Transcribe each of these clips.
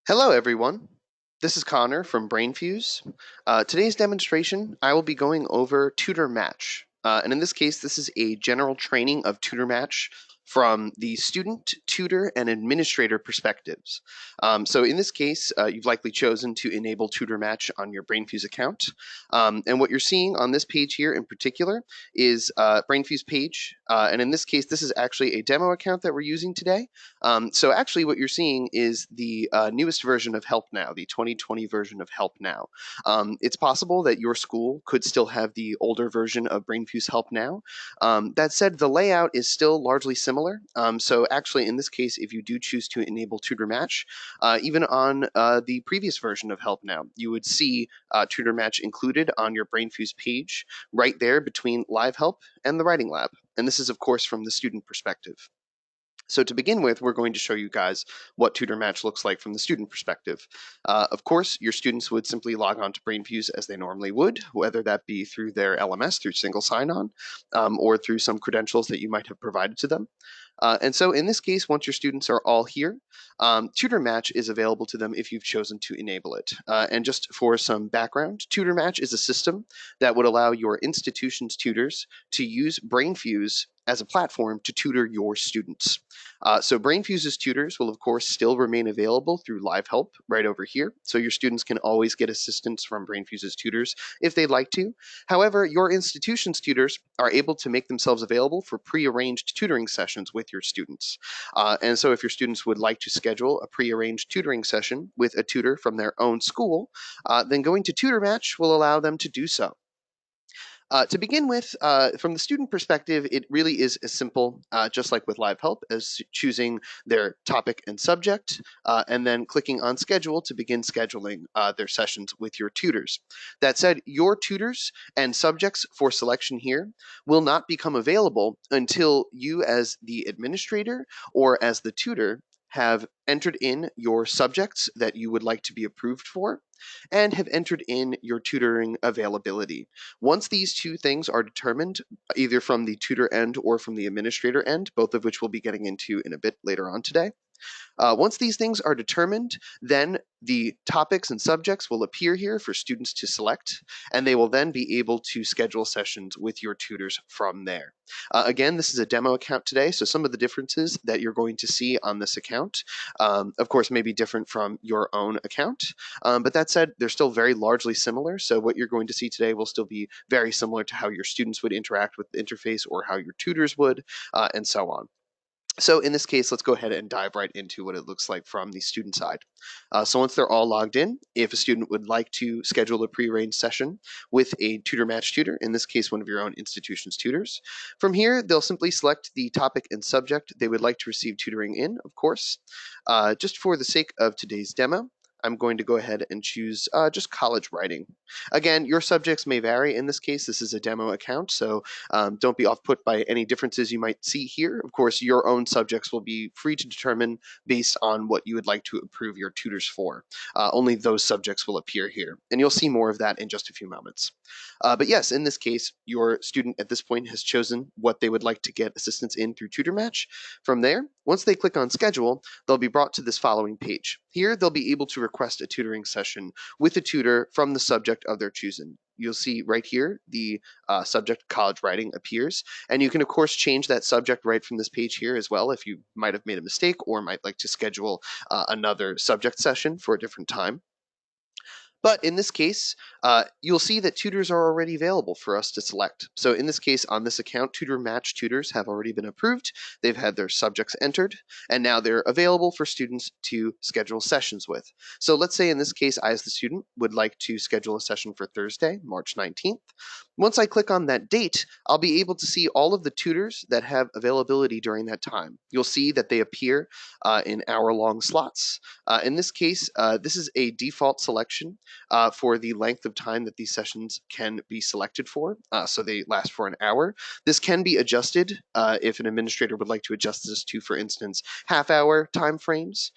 Hello, everyone. This is Connor from Brainfuse. Today's demonstration, I will be going over TutorMatch. And in this case, this is a general training of TutorMatch from the student, tutor, and administrator perspectives. So in this case, you've likely chosen to enable TutorMatch on your Brainfuse account. And what you're seeing on this page here in particular is Brainfuse page. And in this case, this is actually a demo account that we're using today. So actually what you're seeing is the newest version of Help Now, the 2020 version of Help Now. It's possible that your school could still have the older version of Brainfuse Help Now. That said, the layout is still largely similar. So actually in this case, if you do choose to enable TutorMatch, even on the previous version of Help Now, you would see TutorMatch included on your Brainfuse page right there between Live Help and the Writing Lab. And this is, of course, from the student perspective. So to begin with, we're going to show you guys what TutorMatch looks like from the student perspective. Of course, your students would simply log on to Brainfuse as they normally would, whether that be through their LMS, through single sign-on, or through some credentials that you might have provided to them. And so in this case, once your students are all here, TutorMatch is available to them if you've chosen to enable it. And just for some background, TutorMatch is a system that would allow your institution's tutors to use Brainfuse as a platform to tutor your students. So Brainfuse's tutors will, of course, still remain available through Live Help right over here. So your students can always get assistance from Brainfuse's tutors if they'd like to. However, your institution's tutors are able to make themselves available for pre-arranged tutoring sessions with your students. And so if your students would like to schedule a pre-arranged tutoring session with a tutor from their own school, then going to TutorMatch will allow them to do so. To begin with, from the student perspective, it really is as simple, just like with Live Help, as choosing their topic and subject, and then clicking on Schedule to begin scheduling their sessions with your tutors. That said, your tutors and subjects for selection here will not become available until you as the administrator or as the tutor have entered in your subjects that you would like to be approved for and have entered in your tutoring availability. Once these two things are determined, either from the tutor end or from the administrator end, both of which we'll be getting into in a bit later on today, once these things are determined, then the topics and subjects will appear here for students to select, and they will then be able to schedule sessions with your tutors from there. Again, this is a demo account today, so some of the differences that you're going to see on this account, of course, may be different from your own account, but that said, they're still very largely similar, so what you're going to see today will still be very similar to how your students would interact with the interface or how your tutors would, and so on. So in this case, let's go ahead and dive right into what it looks like from the student side. So once they're all logged in, if a student would like to schedule a pre-arranged session with a TutorMatch tutor, in this case, one of your own institution's tutors, from here, they'll simply select the topic and subject they would like to receive tutoring in, of course. Just for the sake of today's demo, I'm going to go ahead and choose just college writing. Again, your subjects may vary. In this case, this is a demo account, so don't be off-put by any differences you might see here. Of course, your own subjects will be free to determine based on what you would like to approve your tutors for. Only those subjects will appear here, and you'll see more of that in just a few moments. But yes, in this case, your student at this point has chosen what they would like to get assistance in through TutorMatch. From there, once they click on Schedule, they'll be brought to this following page. Here, they'll be able to request a tutoring session with a tutor from the subject of their choosing. You'll see right here the subject college writing appears, and you can of course change that subject right from this page here as well if you might have made a mistake or might like to schedule another subject session for a different time. But in this case, you'll see that tutors are already available for us to select. So in this case, on this account, TutorMatch tutors have already been approved. They've had their subjects entered, and now they're available for students to schedule sessions with. So let's say in this case, I as the student would like to schedule a session for Thursday, March 19th. Once I click on that date, I'll be able to see all of the tutors that have availability during that time. You'll see that they appear in hour-long slots. In this case, this is a default selection for the length of time that these sessions can be selected for. So they last for an hour. This can be adjusted if an administrator would like to adjust this to, for instance, half-hour time frames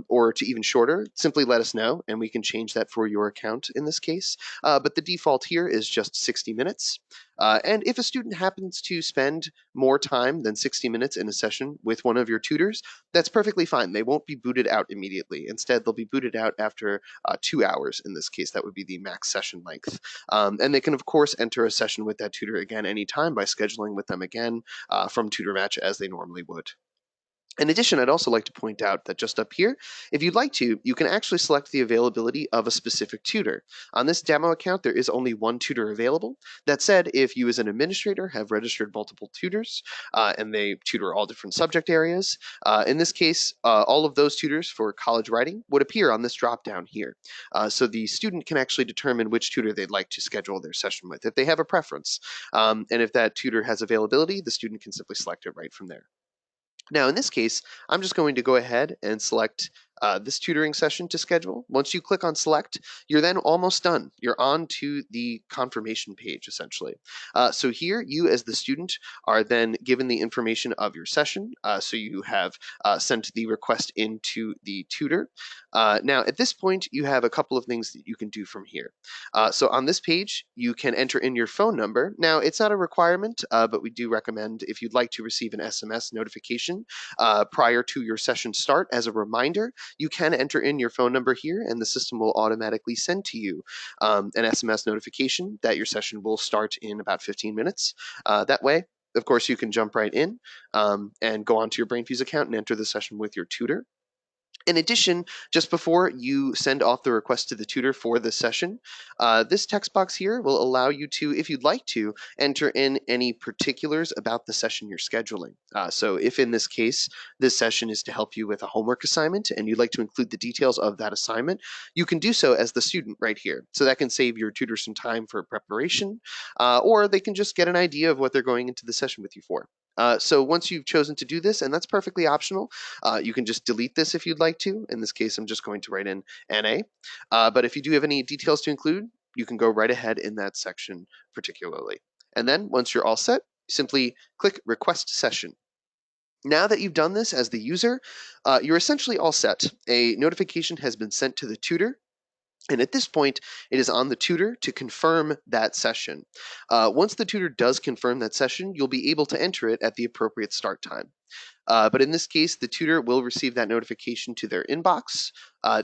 or to even shorter. Simply let us know, and we can change that for your account in this case. But the default here is just 60 60 minutes. And if a student happens to spend more time than 60 minutes in a session with one of your tutors, that's perfectly fine. They won't be booted out immediately. Instead, they'll be booted out after 2 hours. In this case, that would be the max session length. And they can, of course, enter a session with that tutor again anytime by scheduling with them again from TutorMatch as they normally would. In addition, I'd also like to point out that just up here, if you'd like to, you can actually select the availability of a specific tutor. On this demo account, there is only one tutor available. That said, if you as an administrator have registered multiple tutors and they tutor all different subject areas, in this case, all of those tutors for college writing would appear on this drop down here. So the student can actually determine which tutor they'd like to schedule their session with if they have a preference. And if that tutor has availability, the student can simply select it right from there. Now, in this case, I'm just going to go ahead and select this tutoring session to schedule. Once you click on select, you're then almost done. You're on to the confirmation page, essentially. So here, you as the student are then given the information of your session. So you have sent the request into the tutor. Now, at this point, you have a couple of things that you can do from here. So on this page, you can enter in your phone number. Now, it's not a requirement, but we do recommend if you'd like to receive an SMS notification prior to your session start as a reminder, you can enter in your phone number here and the system will automatically send to you an SMS notification that your session will start in about 15 minutes. That way, of course, you can jump right in and go onto your Brainfuse account and enter the session with your tutor. In addition, just before you send off the request to the tutor for the session, this text box here will allow you to, if you'd like to, enter in any particulars about the session you're scheduling. So if in this case, this session is to help you with a homework assignment and you'd like to include the details of that assignment, you can do so as the student right here. So that can save your tutor some time for preparation, or they can just get an idea of what they're going into the session with you for. So once you've chosen to do this, and that's perfectly optional, you can just delete this if you'd like to. In this case, I'm just going to write in NA. But if you do have any details to include, you can go right ahead in that section particularly. And then once you're all set, simply click Request Session. Now that you've done this as the user, you're essentially all set. A notification has been sent to the tutor. And at this point, it is on the tutor to confirm that session. Once the tutor does confirm that session, you'll be able to enter it at the appropriate start time. But in this case, the tutor will receive that notification to their inbox.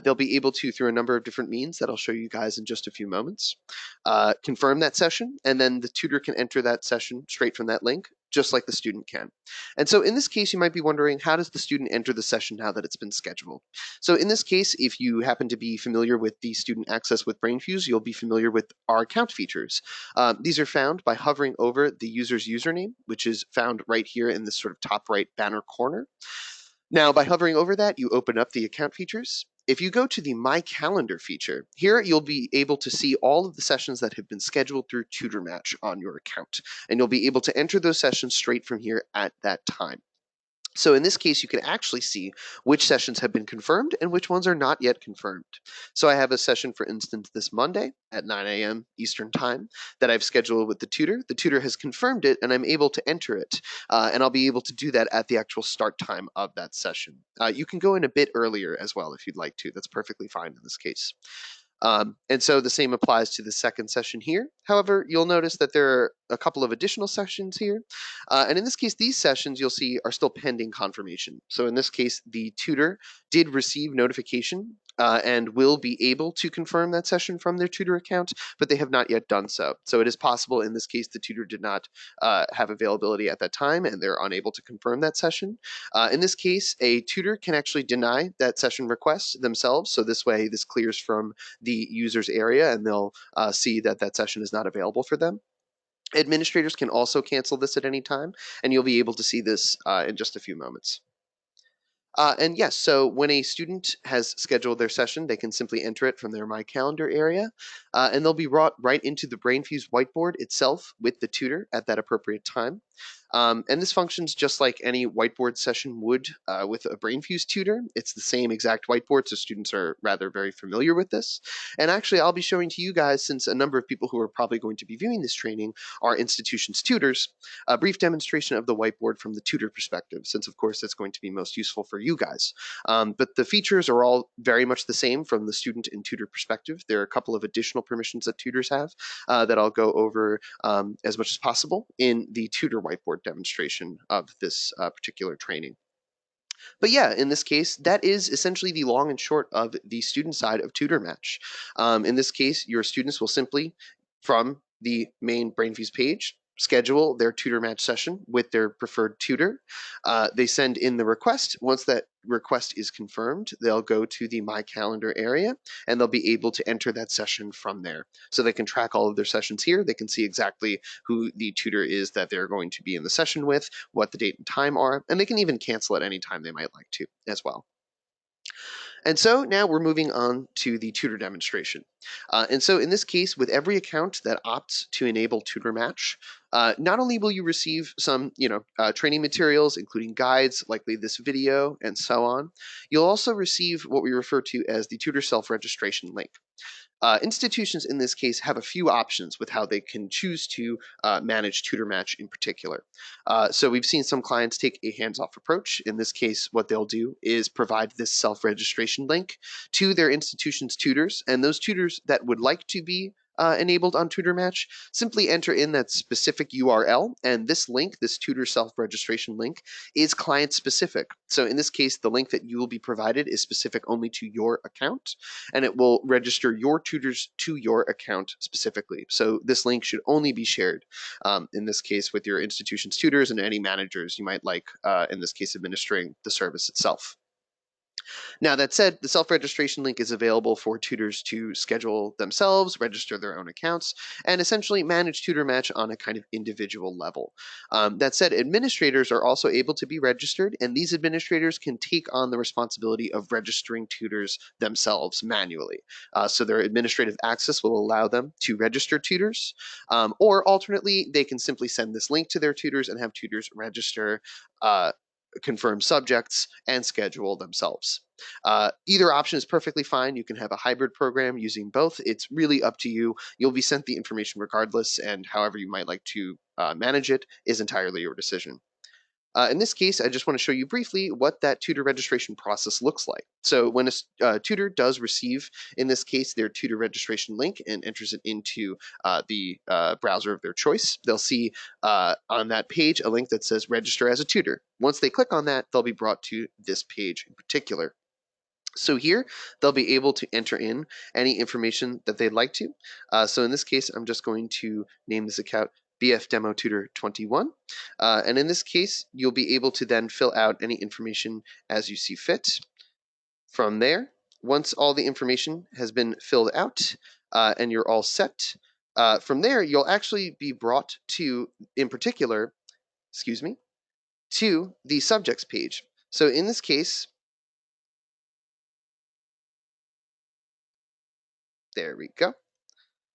They'll be able to, through a number of different means that I'll show you guys in just a few moments, confirm that session, and then the tutor can enter that session straight from that link, just like the student can. And so in this case, you might be wondering, how does the student enter the session now that it's been scheduled? So in this case, if you happen to be familiar with the student access with Brainfuse, you'll be familiar with our account features. These are found by hovering over the user's username, which is found right here in this sort of top right banner corner. Now, by hovering over that, you open up the account features. If you go to the My Calendar feature, here you'll be able to see all of the sessions that have been scheduled through TutorMatch on your account, and you'll be able to enter those sessions straight from here at that time. So in this case, you can actually see which sessions have been confirmed and which ones are not yet confirmed. So I have a session, for instance, this Monday at 9 a.m. Eastern Time that I've scheduled with the tutor. The tutor has confirmed it, and I'm able to enter it. And I'll be able to do that at the actual start time of that session. You can go in a bit earlier as well if you'd like to. That's perfectly fine in this case. And so the same applies to the second session here. However, you'll notice that there are a couple of additional sessions here. And in this case, these sessions you'll see are still pending confirmation. So in this case, the tutor did receive notification and will be able to confirm that session from their tutor account, but they have not yet done so. So it is possible in this case the tutor did not have availability at that time and they're unable to confirm that session. In this case, a tutor can actually deny that session request themselves. So this way, this clears from the user's area and they'll see that that session is not available for them. Administrators can also cancel this at any time, and you'll be able to see this in just a few moments. And yes, so when a student has scheduled their session, they can simply enter it from their My Calendar area, and they'll be brought right into the Brainfuse whiteboard itself with the tutor at that appropriate time. And this functions just like any whiteboard session would with a Brainfuse tutor. It's the same exact whiteboard, so students are rather very familiar with this. And actually, I'll be showing to you guys, since a number of people who are probably going to be viewing this training are institution's tutors, a brief demonstration of the whiteboard from the tutor perspective, since of course that's going to be most useful for you guys. But the features are all very much the same from the student and tutor perspective. There are a couple of additional permissions that tutors have that I'll go over as much as possible in the tutor whiteboard demonstration of this particular training. But yeah, in this case, that is essentially the long and short of the student side of TutorMatch. In this case, your students will simply, from the main Brainfuse page, schedule their TutorMatch session with their preferred tutor. They send in the request. Once that request is confirmed, they'll go to the My Calendar area and they'll be able to enter that session from there. So they can track all of their sessions here. They can see exactly who the tutor is that they're going to be in the session with, what the date and time are, and they can even cancel at any time they might like to as well. And so now we're moving on to the tutor demonstration. And so in this case, with every account that opts to enable TutorMatch, not only will you receive some, training materials, including guides, likely this video, and so on, you'll also receive what we refer to as the tutor self-registration link. Institutions in this case have a few options with how they can choose to manage TutorMatch in particular. So we've seen some clients take a hands-off approach. In this case, what they'll do is provide this self-registration link to their institution's tutors, and those tutors that would like to be enabled on TutorMatch, simply enter in that specific URL, and this link, this tutor self-registration link, is client-specific. So in this case, the link that you will be provided is specific only to your account, and it will register your tutors to your account specifically. So this link should only be shared, in this case, with your institution's tutors and any managers you might like, in this case, administering the service itself. Now, that said, the self-registration link is available for tutors to schedule themselves, register their own accounts, and essentially manage TutorMatch on a kind of individual level. That said, administrators are also able to be registered, and these administrators can take on the responsibility of registering tutors themselves manually. So their administrative access will allow them to register tutors, or alternately, they can simply send this link to their tutors and have tutors register confirm subjects and schedule themselves. Either option is perfectly fine. You can have a hybrid program using both. It's really up to you. You'll be sent the information regardless, and however you might like to manage it is entirely your decision. In this case, I just want to show you briefly what that tutor registration process looks like. So when a tutor does receive, in this case, their tutor registration link and enters it into the browser of their choice, they'll see on that page a link that says register as a tutor. Once they click on that, they'll be brought to this page in particular. So here, they'll be able to enter in any information that they'd like to. So in this case, I'm just going to name this account BF Demo Tutor 21. And in this case, you'll be able to then fill out any information as you see fit. From there, once all the information has been filled out and you're all set, from there, you'll actually be brought to, in particular, to the subjects page. So in this case, there we go.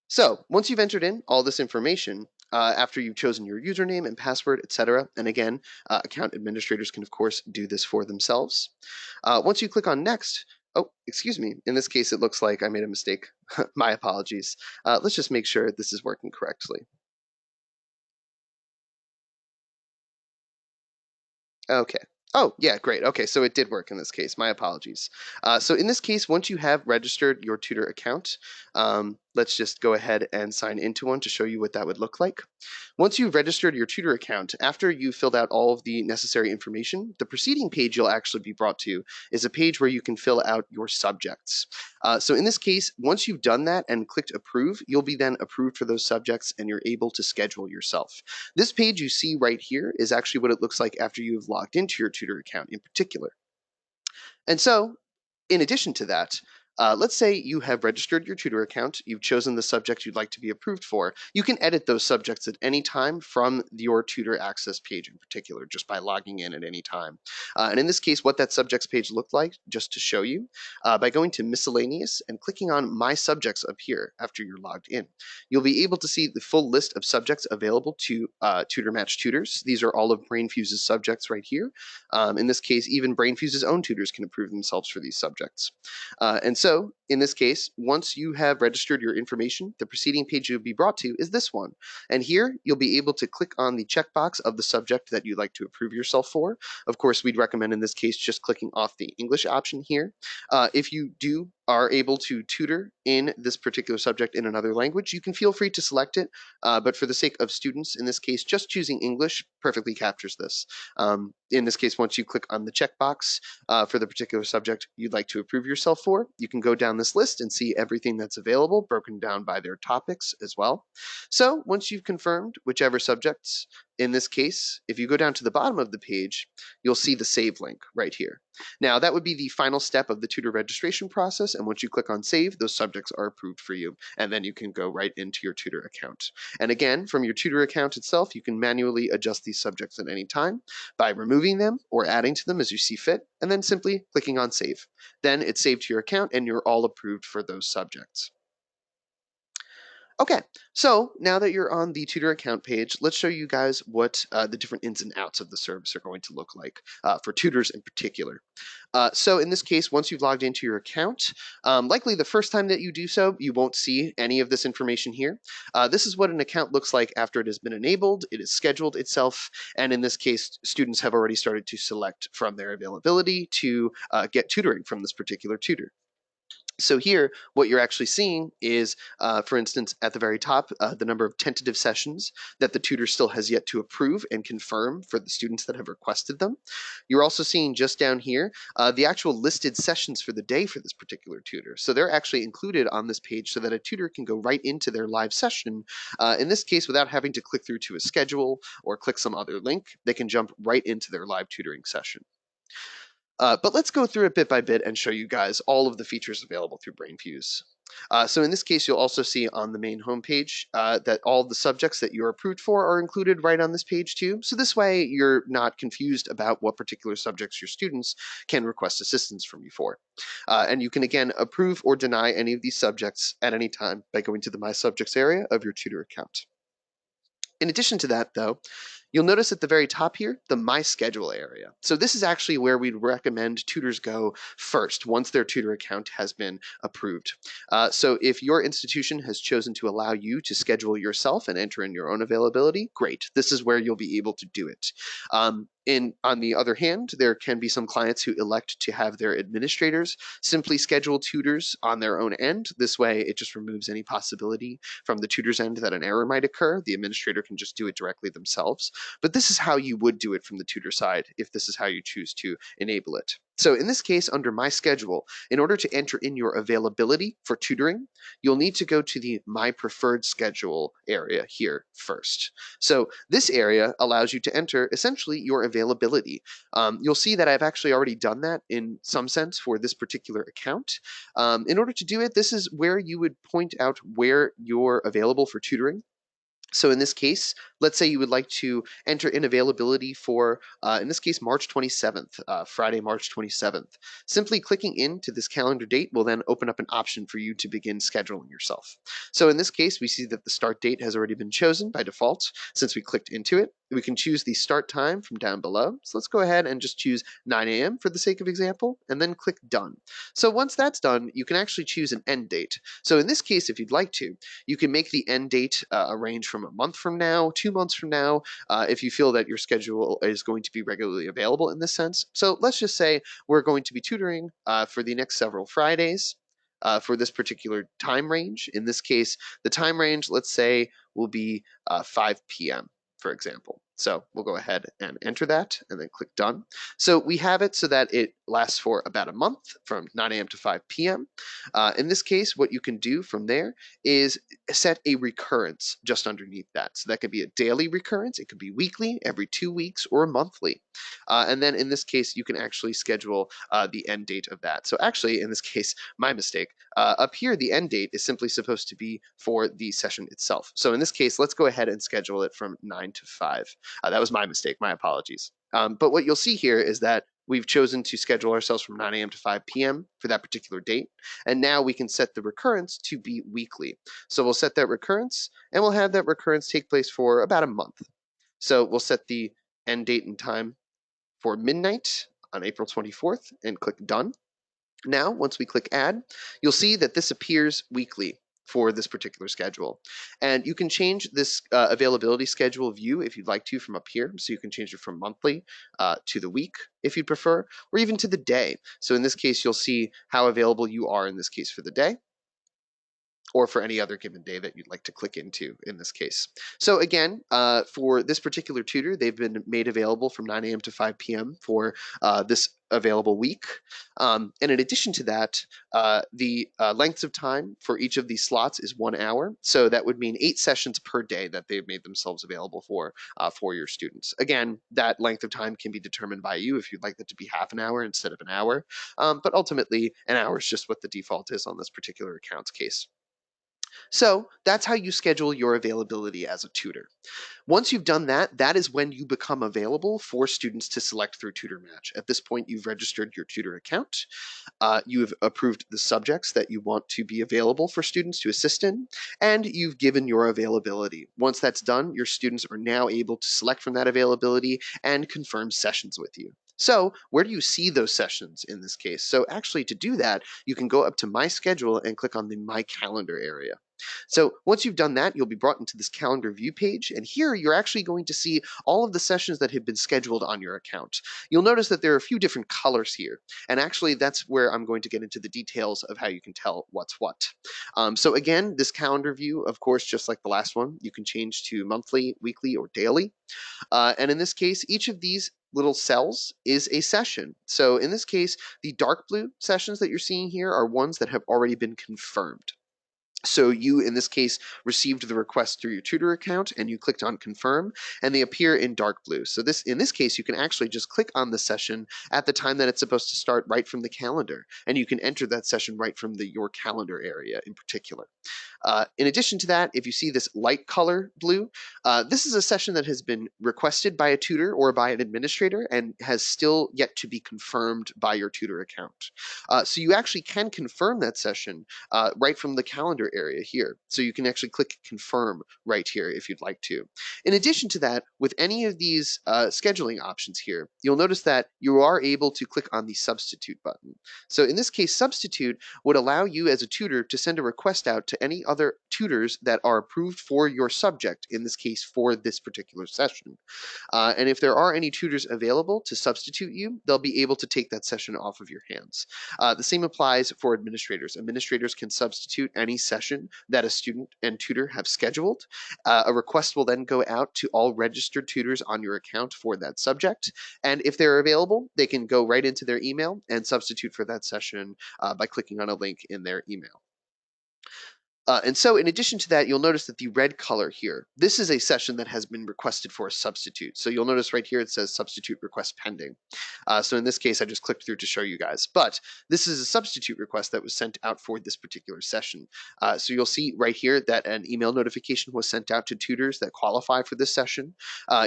So once you've entered in all this information, after you've chosen your username and password, etc., and again, account administrators can of course do this for themselves. Once you click on next, oh, excuse me, in this case it looks like I made a mistake. My apologies. Let's just make sure this is working correctly. Okay. Oh, yeah, great. Okay, so it did work in this case. My apologies. So in this case, once you have registered your tutor account, let's just go ahead and sign into one to show you what that would look like. Once you've registered your tutor account, after you've filled out all of the necessary information, the preceding page you'll actually be brought to is a page where you can fill out your subjects. So in this case, once you've done that and clicked approve, you'll be then approved for those subjects and you're able to schedule yourself. This page you see right here is actually what it looks like after you've logged into your tutor account in particular. And so, in addition to that, Let's say you have registered your tutor account, you've chosen the subject you'd like to be approved for. You can edit those subjects at any time from your tutor access page in particular, just by logging in at any time. And in this case, what that subjects page looked like, just to show you, by going to miscellaneous and clicking on my subjects up here after you're logged in, you'll be able to see the full list of subjects available to TutorMatch tutors. These are all of Brainfuse's subjects right here. In this case, even Brainfuse's own tutors can approve themselves for these subjects. And so, in this case, once you have registered your information, the preceding page you'll be brought to is this one. And here, you'll be able to click on the checkbox of the subject that you'd like to approve yourself for. Of course, we'd recommend in this case just clicking off the English option here. If you are able to tutor in this particular subject in another language, you can feel free to select it. But for the sake of students, in this case, just choosing English perfectly captures this. In this case, once you click on the checkbox for the particular subject you'd like to approve yourself for, you can go down this list and see everything that's available, broken down by their topics as well. So once you've confirmed whichever subjects, in this case, if you go down to the bottom of the page, you'll see the save link right here. Now, that would be the final step of the tutor registration process, and once you click on save, those subjects are approved for you, and then you can go right into your tutor account. And again, from your tutor account itself, you can manually adjust these subjects at any time by removing them or adding to them as you see fit, and then simply clicking on save. Then it's saved to your account, and you're all approved for those subjects. Okay, so now that you're on the tutor account page, let's show you guys what the different ins and outs of the service are going to look like for tutors in particular. So in this case, once you've logged into your account, likely the first time that you do so, you won't see any of this information here. This is what an account looks like after it has been enabled, it has scheduled itself, and in this case, students have already started to select from their availability to get tutoring from this particular tutor. So here, what you're actually seeing is, for instance, at the very top, the number of tentative sessions that the tutor still has yet to approve and confirm for the students that have requested them. You're also seeing just down here, the actual listed sessions for the day for this particular tutor. So they're actually included on this page so that a tutor can go right into their live session. In this case, without having to click through to a schedule or click some other link, they can jump right into their live tutoring session. But let's go through it bit by bit and show you guys all of the features available through Brainfuse. So in this case, you'll also see on the main homepage that all the subjects that you're approved for are included right on this page too. So this way you're not confused about what particular subjects your students can request assistance from you for. And you can again approve or deny any of these subjects at any time by going to the My Subjects area of your tutor account. In addition to that, though, you'll notice at the very top here, the My Schedule area. So this is actually where we'd recommend tutors go first once their tutor account has been approved. So if your institution has chosen to allow you to schedule yourself and enter in your own availability, great. This is where you'll be able to do it. On the other hand, there can be some clients who elect to have their administrators simply schedule tutors on their own end. This way, it just removes any possibility from the tutor's end that an error might occur. The administrator can just do it directly themselves. But this is how you would do it from the tutor side if this is how you choose to enable it. So in this case, under My Schedule, in order to enter in your availability for tutoring, you'll need to go to the My Preferred Schedule area here first. So this area allows you to enter essentially your availability. You'll see that I've actually already done that in some sense for this particular account. In order to do it, this is where you would point out where you're available for tutoring. So in this case, let's say you would like to enter in availability for, in this case, March 27th, Friday, March 27th. Simply clicking into this calendar date will then open up an option for you to begin scheduling yourself. So in this case, we see that the start date has already been chosen by default since we clicked into it. We can choose the start time from down below. So let's go ahead and just choose 9 a.m. for the sake of example, and then click done. So once that's done, you can actually choose an end date. So in this case, if you'd like to, you can make the end date a range from a month from now, 2 months from now, if you feel that your schedule is going to be regularly available in this sense. So let's just say we're going to be tutoring for the next several Fridays for this particular time range. In this case, the time range, let's say, will be 5 p.m., for example. So we'll go ahead and enter that and then click done. So we have it so that it lasts for about a month from 9 a.m. to 5 p.m. In this case, what you can do from there is set a recurrence just underneath that. So that could be a daily recurrence, it could be weekly, every 2 weeks, or monthly. And then in this case, you can actually schedule the end date of that. So actually, in this case, my mistake. Up here, the end date is simply supposed to be for the session itself. So in this case, let's go ahead and schedule it from 9 to 5. That was my mistake, my apologies. But what you'll see here is that we've chosen to schedule ourselves from 9 a.m. to 5 p.m. for that particular date. And now we can set the recurrence to be weekly. So we'll set that recurrence, and we'll have that recurrence take place for about a month. So we'll set the end date and time for midnight on April 24th and click done. Now, once we click add, you'll see that this appears weekly for this particular schedule. And you can change this availability schedule view if you'd like to from up here. So you can change it from monthly to the week if you'd prefer, or even to the day. So in this case, you'll see how available you are in this case for the day, or for any other given day that you'd like to click into in this case. So again, for this particular tutor, they've been made available from 9 a.m. to 5 p.m. for this available week. And in addition to that, the lengths of time for each of these slots is 1 hour. So that would mean 8 sessions per day that they've made themselves available for your students. Again, that length of time can be determined by you if you'd like that to be half an hour instead of an hour. But ultimately, an hour is just what the default is on this particular account's case. So that's how you schedule your availability as a tutor. Once you've done that, that is when you become available for students to select through TutorMatch. At this point, you've registered your tutor account. You have approved the subjects that you want to be available for students to assist in, and you've given your availability. Once that's done, your students are now able to select from that availability and confirm sessions with you. So where do you see those sessions in this case? So actually to do that, you can go up to My Schedule and click on the My Calendar area. So once you've done that, you'll be brought into this calendar view page, and here you're actually going to see all of the sessions that have been scheduled on your account. You'll notice that there are a few different colors here, and actually that's where I'm going to get into the details of how you can tell what's what. So again, this calendar view, of course, just like the last one, you can change to monthly, weekly, or daily. And in this case, each of these little cells is a session. So in this case, the dark blue sessions that you're seeing here are ones that have already been confirmed. So you, in this case, received the request through your tutor account and you clicked on confirm, and they appear in dark blue. So in this case, you can actually just click on the session at the time that it's supposed to start right from the calendar, and you can enter that session right from your calendar area in particular. In addition to that, if you see this light color blue, this is a session that has been requested by a tutor or by an administrator and has still yet to be confirmed by your tutor account. So you actually can confirm that session right from the calendar area here. So you can actually click confirm right here if you'd like to. In addition to that, with any of these scheduling options here, you'll notice that you are able to click on the substitute button. So in this case, substitute would allow you as a tutor to send a request out to any other tutors that are approved for your subject, in this case for this particular session. And if there are any tutors available to substitute you, they'll be able to take that session off of your hands. The same applies for administrators. Administrators can substitute any session that a student and tutor have scheduled. A request will then go out to all registered tutors on your account for that subject. And if they're available, they can go right into their email and substitute for that session by clicking on a link in their email. And so in addition to that, you'll notice that the red color here, this is a session that has been requested for a substitute. So you'll notice right here it says substitute request pending. So in this case, I just clicked through to show you guys. But this is a substitute request that was sent out for this particular session. So you'll see right here that an email notification was sent out to tutors that qualify for this session.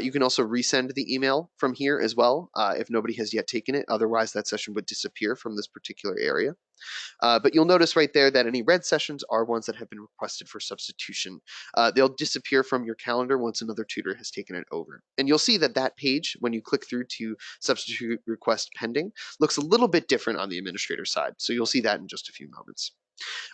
You can also resend the email from here as well if nobody has yet taken it. Otherwise, that session would disappear from this particular area. But you'll notice right there that any red sessions are ones that have been requested for substitution. They'll disappear from your calendar once another tutor has taken it over. And you'll see that that page, when you click through to substitute request pending, looks a little bit different on the administrator side. So you'll see that in just a few moments.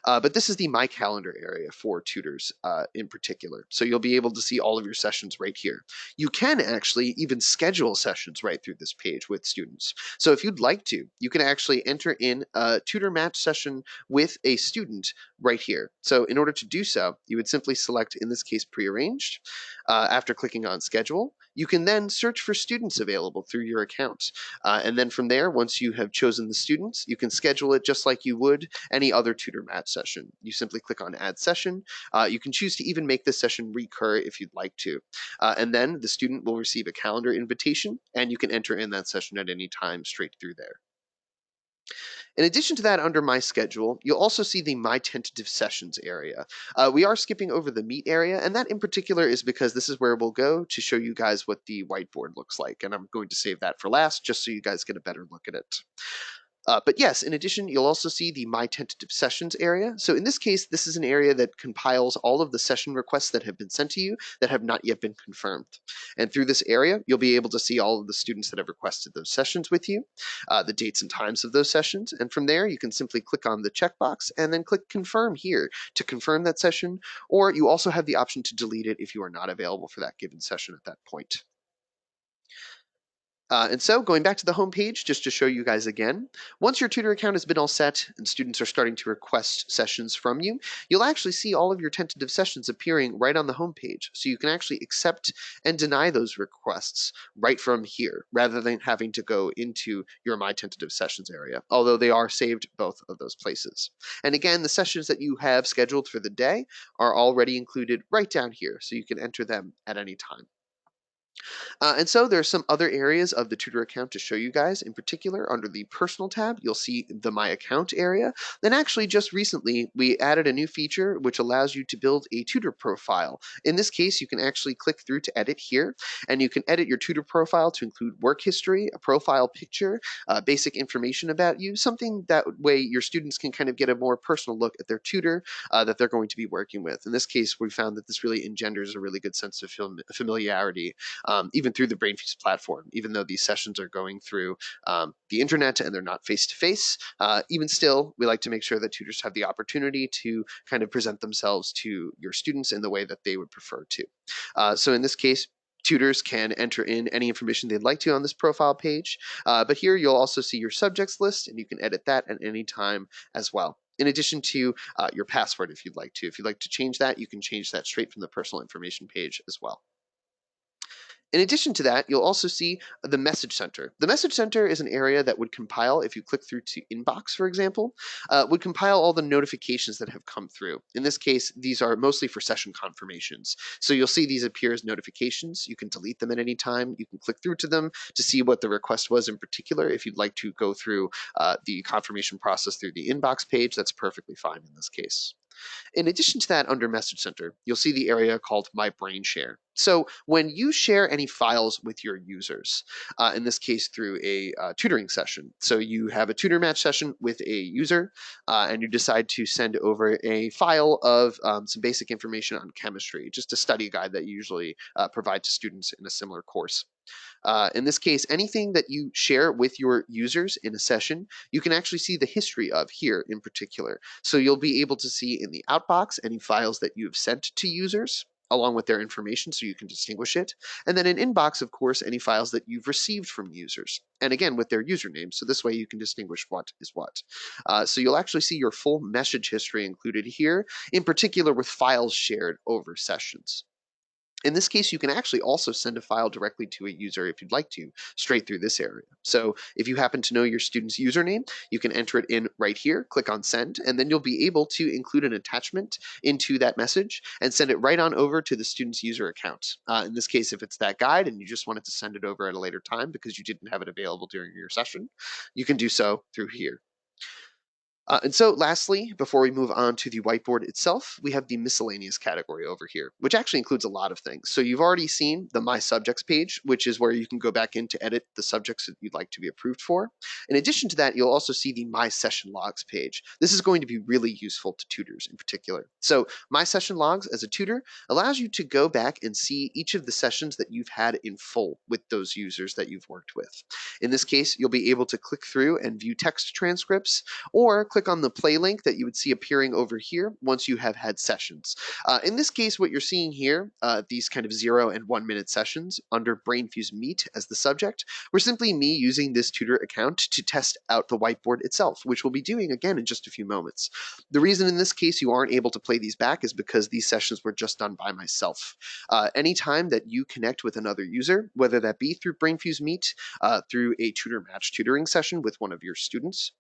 But this is the My Calendar area for tutors in particular. So you'll be able to see all of your sessions right here. You can actually even schedule sessions right through this page with students. So if you'd like to, you can actually enter in a TutorMatch session with a student right here. So in order to do so, you would simply select, in this case, prearranged. After clicking on schedule, you can then search for students available through your account. And then from there, once you have chosen the students, you can schedule it just like you would any other TutorMatch session. You simply click on add session. You can choose to even make this session recur if you'd like to. And then the student will receive a calendar invitation, and you can enter in that session at any time straight through there. In addition to that, under My Schedule, you'll also see the My Tentative Sessions area. We are skipping over the Meet area, and that in particular is because this is where we'll go to show you guys what the whiteboard looks like, and I'm going to save that for last just so you guys get a better look at it. But yes, in addition, you'll also see the My Tentative Sessions area. So in this case, this is an area that compiles all of the session requests that have been sent to you that have not yet been confirmed. And through this area, you'll be able to see all of the students that have requested those sessions with you, the dates and times of those sessions. And from there, you can simply click on the checkbox and then click Confirm here to confirm that session. Or you also have the option to delete it if you are not available for that given session at that point. And so going back to the home page, just to show you guys again, once your tutor account has been all set and students are starting to request sessions from you, you'll actually see all of your tentative sessions appearing right on the home page. So you can actually accept and deny those requests right from here, rather than having to go into your My Tentative Sessions area, although they are saved both of those places. And again, the sessions that you have scheduled for the day are already included right down here, so you can enter them at any time. And so there's some other areas of the tutor account to show you guys. In particular, under the personal tab, you'll see the My Account area. Then actually just recently, we added a new feature which allows you to build a tutor profile. In this case, you can actually click through to edit here, and you can edit your tutor profile to include work history, a profile picture, basic information about you, something that way your students can kind of get a more personal look at their tutor that they're going to be working with. In this case, we found that this really engenders a really good sense of familiarity, even through the Brainfuse platform. Even though these sessions are going through the internet and they're not face-to-face, even still, we like to make sure that tutors have the opportunity to kind of present themselves to your students in the way that they would prefer to. So in this case, tutors can enter in any information they'd like to on this profile page, but here you'll also see your subjects list, and you can edit that at any time as well. In addition to your password, if you'd like to. If you'd like to change that, you can change that straight from the personal information page as well. In addition to that, you'll also see the Message Center. The Message Center is an area that would compile, if you click through to Inbox, for example, would compile all the notifications that have come through. In this case, these are mostly for session confirmations. So you'll see these appear as notifications. You can delete them at any time. You can click through to them to see what the request was in particular. If you'd like to go through the confirmation process through the Inbox page, that's perfectly fine in this case. In addition to that, under Message Center, you'll see the area called My Brain Share. So when you share any files with your users, in this case through a tutoring session, so you have a TutorMatch session with a user, and you decide to send over a file of some basic information on chemistry, just a study guide that you usually provide to students in a similar course. In this case, anything that you share with your users in a session, you can actually see the history of here in particular. So you'll be able to see in the outbox any files that you have sent to users along with their information so you can distinguish it. And then in inbox, of course, any files that you've received from users. And again, with their username. So this way you can distinguish what is what. So you'll actually see your full message history included here, in particular with files shared over sessions. In this case, you can actually also send a file directly to a user if you'd like to, straight through this area. So if you happen to know your student's username, you can enter it in right here, click on send, and then you'll be able to include an attachment into that message and send it right on over to the student's user account. In this case, if it's that guide and you just wanted to send it over at a later time because you didn't have it available during your session, you can do so through here. And so lastly, before we move on to the whiteboard itself, we have the miscellaneous category over here, which actually includes a lot of things. So you've already seen the My Subjects page, which is where you can go back in to edit the subjects that you'd like to be approved for. In addition to that, you'll also see the My Session Logs page. This is going to be really useful to tutors in particular. So My Session Logs as a tutor allows you to go back and see each of the sessions that you've had in full with those users that you've worked with. In this case, you'll be able to click through and view text transcripts or click on the play link that you would see appearing over here once you have had sessions. In this case, what you're seeing here, these kind of 0 and 1 minute sessions under Brainfuse Meet as the subject, were simply me using this tutor account to test out the whiteboard itself, which we'll be doing again in just a few moments. The reason in this case you aren't able to play these back is because these sessions were just done by myself. Anytime that you connect with another user, whether that be through Brainfuse Meet, through a TutorMatch tutoring session with one of your students,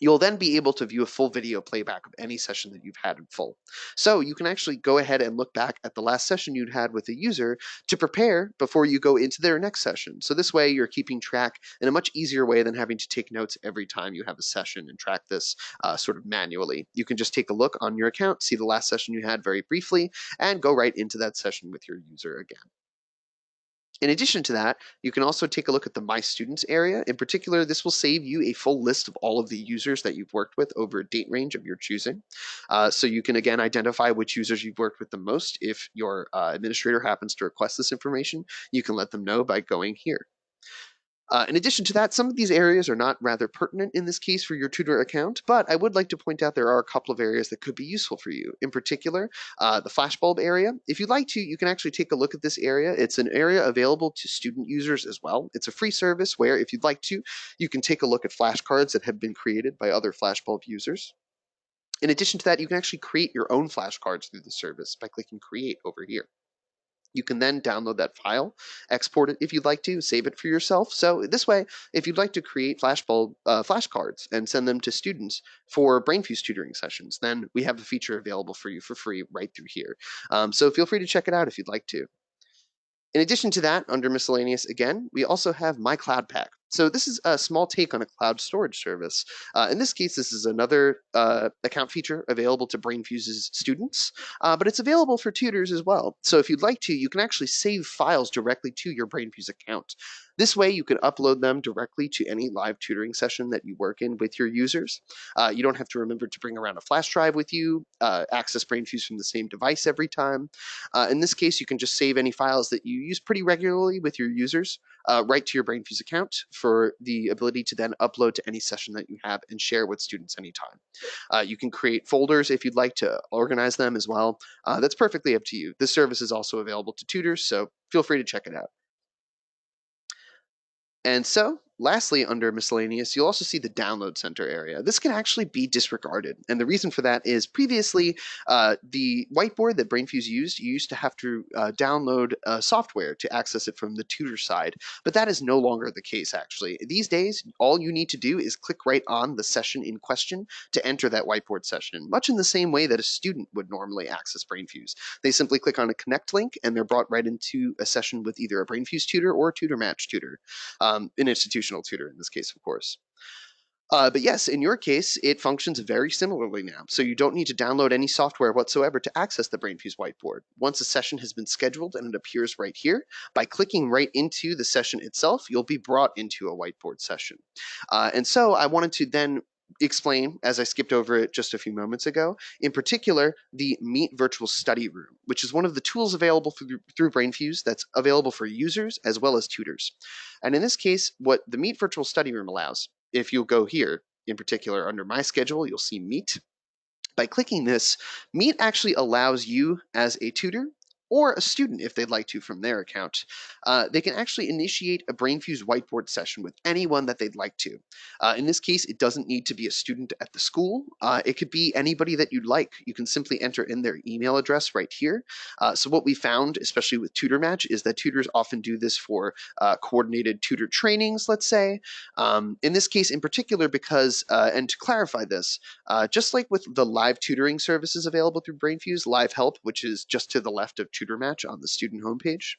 you'll then be able to view a full video playback of any session that you've had in full. So you can actually go ahead and look back at the last session you'd had with a user to prepare before you go into their next session. So this way you're keeping track in a much easier way than having to take notes every time you have a session and track this sort of manually. You can just take a look on your account, see the last session you had very briefly, and go right into that session with your user again. In addition to that, you can also take a look at the My Students area. In particular, this will save you a full list of all of the users that you've worked with over a date range of your choosing. So you can, again, identify which users you've worked with the most. If your administrator happens to request this information, you can let them know by going here. In addition to that, some of these areas are not rather pertinent in this case for your tutor account, but I would like to point out there are a couple of areas that could be useful for you. In particular, the flashbulb area. If you'd like to, you can actually take a look at this area. It's an area available to student users as well. It's a free service where, if you'd like to, you can take a look at flashcards that have been created by other flashbulb users. In addition to that, you can actually create your own flashcards through the service by clicking Create over here. You can then download that file, export it if you'd like to, save it for yourself. So this way, if you'd like to create flashcards and send them to students for Brainfuse tutoring sessions, then we have a feature available for you for free right through here. So feel free to check it out if you'd like to. In addition to that, under miscellaneous again, we also have My Cloud Pack. So this is a small take on a cloud storage service. In this case, this is another account feature available to Brainfuse's students, but it's available for tutors as well. So if you'd like to, you can actually save files directly to your Brainfuse account. This way, you can upload them directly to any live tutoring session that you work in with your users. You don't have to remember to bring around a flash drive with you, access Brainfuse from the same device every time. In this case, you can just save any files that you use pretty regularly with your users right to your Brainfuse account for the ability to then upload to any session that you have and share with students anytime. You can create folders if you'd like to organize them as well. That's perfectly up to you. This service is also available to tutors, so feel free to check it out. And so, lastly, under miscellaneous, you'll also see the download center area. This can actually be disregarded. And the reason for that is previously, the whiteboard that Brainfuse used, you used to have to download software to access it from the tutor side. But that is no longer the case, actually. These days, all you need to do is click right on the session in question to enter that whiteboard session, much in the same way that a student would normally access Brainfuse. They simply click on a connect link, and they're brought right into a session with either a Brainfuse tutor or a TutorMatch tutor. An institutional tutor in this case, of course. But yes, in your case, it functions very similarly now. So you don't need to download any software whatsoever to access the Brainfuse whiteboard. Once a session has been scheduled and it appears right here, by clicking right into the session itself, you'll be brought into a whiteboard session. And so I wanted to then explain, as I skipped over it just a few moments ago, in particular, the Meet Virtual Study Room, which is one of the tools available through Brainfuse that's available for users as well as tutors. And in this case, what the Meet Virtual Study Room allows, if you'll go here, in particular under My Schedule, you'll see Meet. By clicking this, Meet actually allows you as a tutor or a student, if they'd like to from their account, they can actually initiate a Brainfuse whiteboard session with anyone that they'd like to. In this case, it doesn't need to be a student at the school. It could be anybody that you'd like. You can simply enter in their email address right here. So what we found, especially with TutorMatch, is that tutors often do this for coordinated tutor trainings, let's say. In this case in particular, because, and to clarify this, just like with the live tutoring services available through Brainfuse, Live Help, which is just to the left of TutorMatch on the student homepage,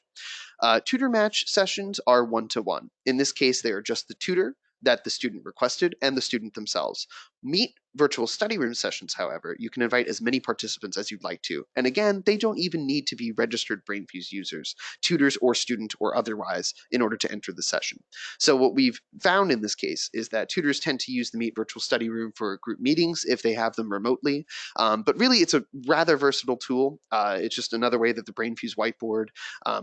TutorMatch sessions are one-to-one. In this case, they are just the tutor that the student requested and the student themselves. Meet Virtual Study Room sessions, however, you can invite as many participants as you'd like to. And again, they don't even need to be registered Brainfuse users, tutors or student or otherwise, in order to enter the session. So what we've found in this case is that tutors tend to use the Meet Virtual Study Room for group meetings if they have them remotely. But really, it's a rather versatile tool. It's just another way that the Brainfuse whiteboard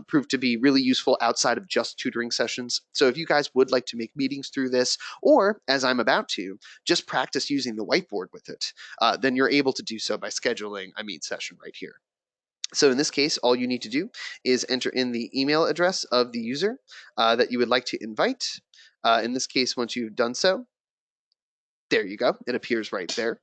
proved to be really useful outside of just tutoring sessions. So if you guys would like to make meetings through this, or as I'm about to, just practice using the whiteboard with it, then you're able to do so by scheduling a Meet session right here. So in this case, all you need to do is enter in the email address of the user that you would like to invite. In this case, once you've done so, there you go. It appears right there.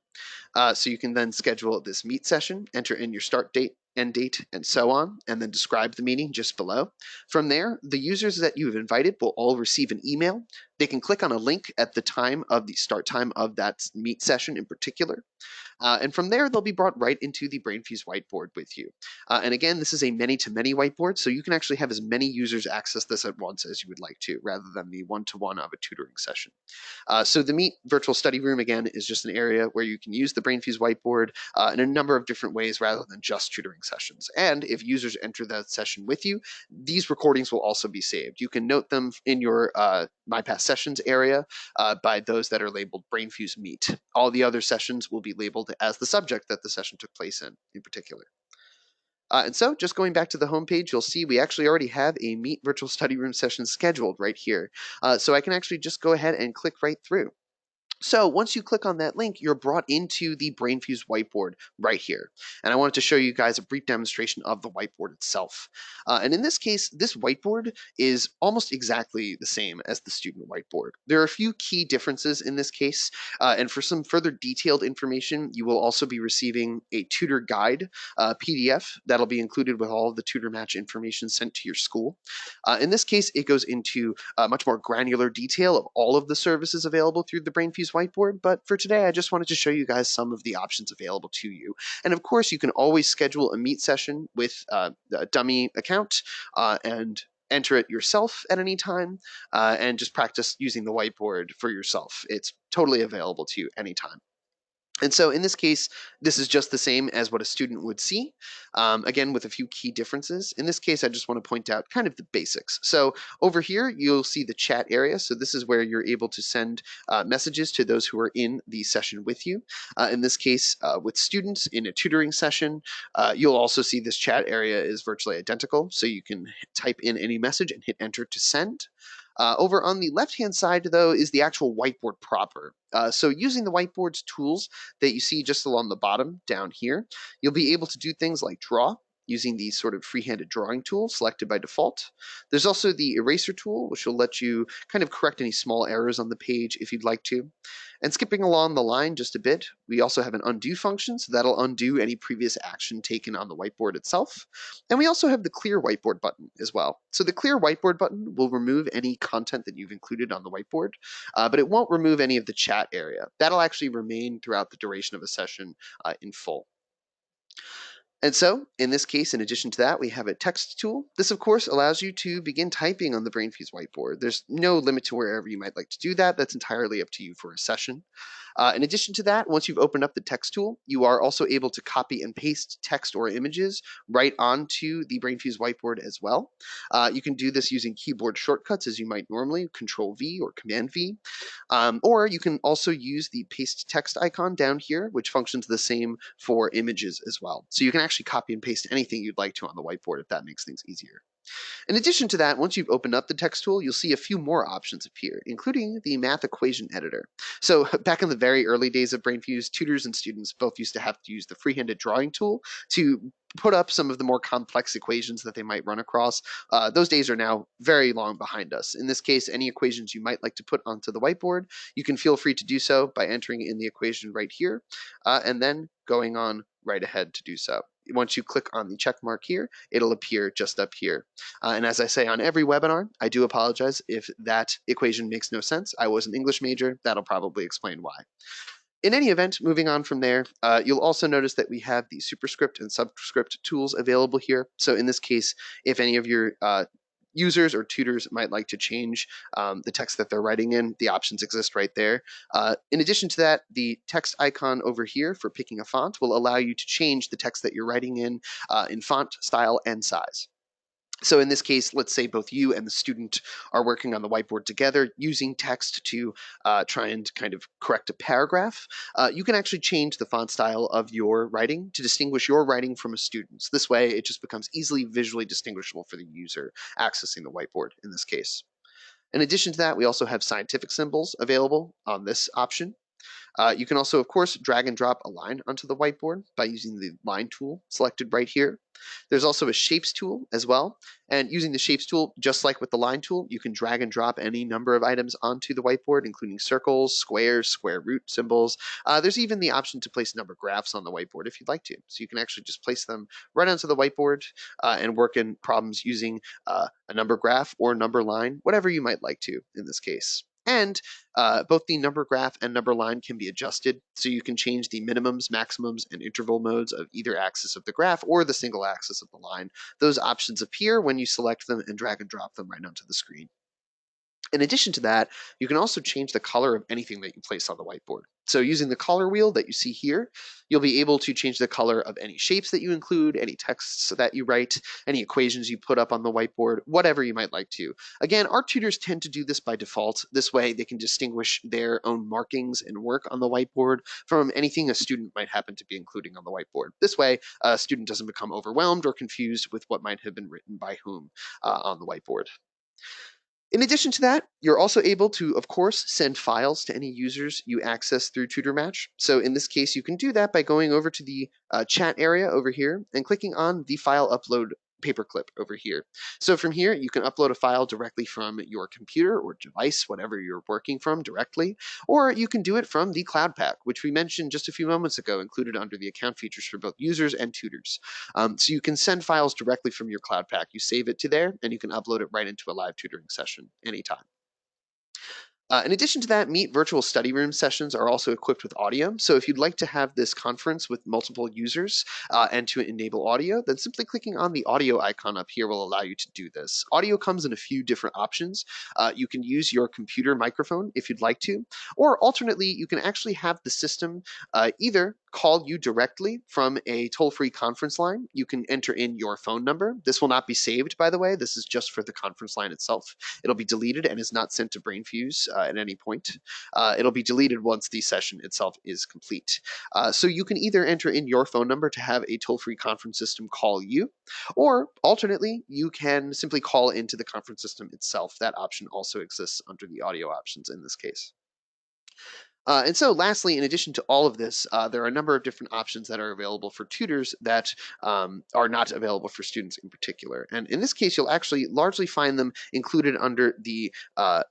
So you can then schedule this Meet session, enter in your start date, end date, and so on, and then describe the meeting just below. From there, the users that you have invited will all receive an email. They can click on a link at the time of the start time of that Meet session in particular. And from there, they'll be brought right into the Brainfuse whiteboard with you. And again, this is a many-to-many whiteboard, so you can actually have as many users access this at once as you would like to, rather than the one-to-one of a tutoring session. So the Meet virtual study room, again, is just an area where you can use the Brainfuse whiteboard in a number of different ways rather than just tutoring sessions. And if users enter that session with you, these recordings will also be saved. You can note them in your My Past Sessions area by those that are labeled Brainfuse Meet. All the other sessions will be labeled as the subject that the session took place in particular. And so just going back to the homepage, you'll see we actually already have a Meet virtual study room session scheduled right here. So I can actually just go ahead and click right through. So once you click on that link, you're brought into the Brainfuse whiteboard right here. And I wanted to show you guys a brief demonstration of the whiteboard itself. And in this case, this whiteboard is almost exactly the same as the student whiteboard. There are a few key differences in this case. And for some further detailed information, you will also be receiving a tutor guide PDF that'll be included with all of the TutorMatch information sent to your school. In this case, it goes into much more granular detail of all of the services available through the Brainfuse whiteboard, but for today, I just wanted to show you guys some of the options available to you. And of course, you can always schedule a Meet session with a dummy account and enter it yourself at any time and just practice using the whiteboard for yourself. It's totally available to you anytime. And so in this case, this is just the same as what a student would see, again, with a few key differences. In this case, I just want to point out kind of the basics. So over here, you'll see the chat area. So this is where you're able to send messages to those who are in the session with you. In this case, with students in a tutoring session, you'll also see this chat area is virtually identical. So you can type in any message and hit enter to send. Over on the left-hand side, though, is the actual whiteboard proper. So using the whiteboard's tools that you see just along the bottom down here, you'll be able to do things like draw using the sort of free-handed drawing tool selected by default. There's also the eraser tool, which will let you kind of correct any small errors on the page if you'd like to. And skipping along the line just a bit, we also have an undo function, so that'll undo any previous action taken on the whiteboard itself. And we also have the clear whiteboard button as well. So the clear whiteboard button will remove any content that you've included on the whiteboard, but it won't remove any of the chat area. That'll actually remain throughout the duration of a session in full. And so, in this case, in addition to that, we have a text tool. This, of course, allows you to begin typing on the Brainfuse whiteboard. There's no limit to wherever you might like to do that. That's entirely up to you for a session. In addition to that, once you've opened up the text tool, you are also able to copy and paste text or images right onto the Brainfuse whiteboard as well. You can do this using keyboard shortcuts as you might normally, Control V or Command V. Or you can also use the paste text icon down here, which functions the same for images as well. So you can actually copy and paste anything you'd like to on the whiteboard if that makes things easier. In addition to that, once you've opened up the text tool, you'll see a few more options appear, including the math equation editor. So back in the very early days of Brainfuse, tutors and students both used to have to use the free-handed drawing tool to put up some of the more complex equations that they might run across. Those days are now very long behind us. In this case, any equations you might like to put onto the whiteboard, you can feel free to do so by entering in the equation right here, and then going on right ahead to do so. Once you click on the check mark here, it'll appear just up here. And as I say on every webinar, I do apologize if that equation makes no sense. I was an English major. That'll probably explain why. In any event, moving on from there, you'll also notice that we have the superscript and subscript tools available here. So in this case, if any of your users or tutors might like to change the text that they're writing in, the options exist right there. In addition to that, the text icon over here for picking a font will allow you to change the text that you're writing in font, style, and size. So in this case, let's say both you and the student are working on the whiteboard together using text to try and kind of correct a paragraph. You can actually change the font style of your writing to distinguish your writing from a student's. This way, it just becomes easily visually distinguishable for the user accessing the whiteboard in this case. In addition to that, we also have scientific symbols available on this option. You can also, of course, drag and drop a line onto the whiteboard by using the line tool selected right here. There's also a shapes tool as well. And using the shapes tool, just like with the line tool, you can drag and drop any number of items onto the whiteboard, including circles, squares, square root symbols. There's even the option to place number graphs on the whiteboard if you'd like to. So you can actually just place them right onto the whiteboard and work in problems using a number graph or number line, whatever you might like to in this case. And both the number graph and number line can be adjusted, so you can change the minimums, maximums, and interval modes of either axis of the graph or the single axis of the line. Those options appear when you select them and drag and drop them right onto the screen. In addition to that, you can also change the color of anything that you place on the whiteboard. So using the color wheel that you see here, you'll be able to change the color of any shapes that you include, any texts that you write, any equations you put up on the whiteboard, whatever you might like to. Again, our tutors tend to do this by default. This way they can distinguish their own markings and work on the whiteboard from anything a student might happen to be including on the whiteboard. This way, a student doesn't become overwhelmed or confused with what might have been written by whom on the whiteboard. In addition to that, you're also able to, of course, send files to any users you access through TutorMatch. So in this case, you can do that by going over to the chat area over here and clicking on the file upload paperclip over here. So from here, you can upload a file directly from your computer or device, whatever you're working from directly, or you can do it from the Cloud Pack, which we mentioned just a few moments ago, included under the account features for both users and tutors. So you can send files directly from your Cloud Pack. You save it to there, and you can upload it right into a live tutoring session anytime. In addition to that, Meet virtual study room sessions are also equipped with audio. So if you'd like to have this conference with multiple users and to enable audio, then simply clicking on the audio icon up here will allow you to do this. Audio comes in a few different options. You can use your computer microphone if you'd like to, or alternately, you can actually have the system either call you directly from a toll-free conference line. You can enter in your phone number. This will not be saved, by the way. This is just for the conference line itself. It'll be deleted and is not sent to Brainfuse at any point. It'll be deleted once the session itself is complete. So you can either enter in your phone number to have a toll-free conference system call you, or alternately, you can simply call into the conference system itself. That option also exists under the audio options in this case. And so lastly, in addition to all of this, there are a number of different options that are available for tutors that are not available for students in particular. And in this case, you'll actually largely find them included under the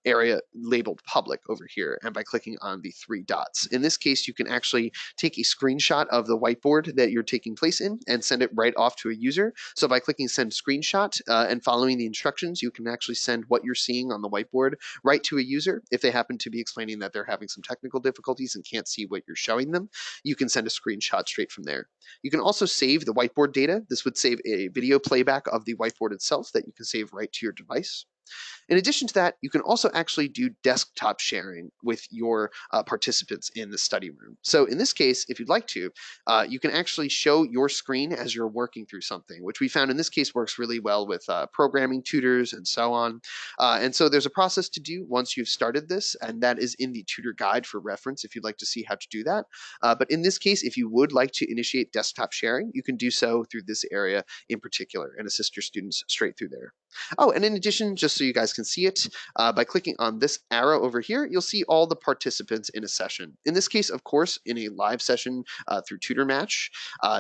area labeled public over here, and by clicking on the three dots. In this case, you can actually take a screenshot of the whiteboard that you're taking place in and send it right off to a user. So by clicking send screenshot and following the instructions, you can actually send what you're seeing on the whiteboard right to a user. If they happen to be explaining that they're having some technical difficulties and can't see what you're showing them, you can send a screenshot straight from there. You can also save the whiteboard data. This would save a video playback of the whiteboard itself that you can save right to your device. In addition to that, you can also actually do desktop sharing with your participants in the study room. So in this case, if you'd like to, you can actually show your screen as you're working through something, which we found in this case works really well with programming tutors and so on. And so there's a process to do once you've started this, and that is in the tutor guide for reference if you'd like to see how to do that. But in this case, if you would like to initiate desktop sharing, you can do so through this area in particular and assist your students straight through there. Oh, and in addition, just so you guys can see it, by clicking on this arrow over here, you'll see all the participants in a session. In this case, of course, in a live session through TutorMatch,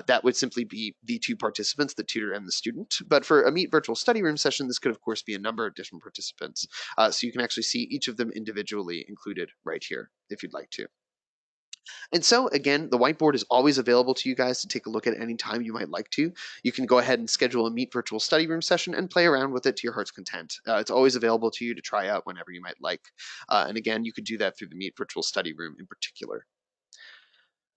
that would simply be the two participants, the tutor and the student. But for a Meet virtual study room session, this could, of course, be a number of different participants. So you can actually see each of them individually included right here, if you'd like to. And so again, the whiteboard is always available to you guys to take a look at any time you might like to. You can go ahead and schedule a Meet virtual study room session and play around with it to your heart's content. It's always available to you to try out whenever you might like. And again, you could do that through the Meet virtual study room in particular.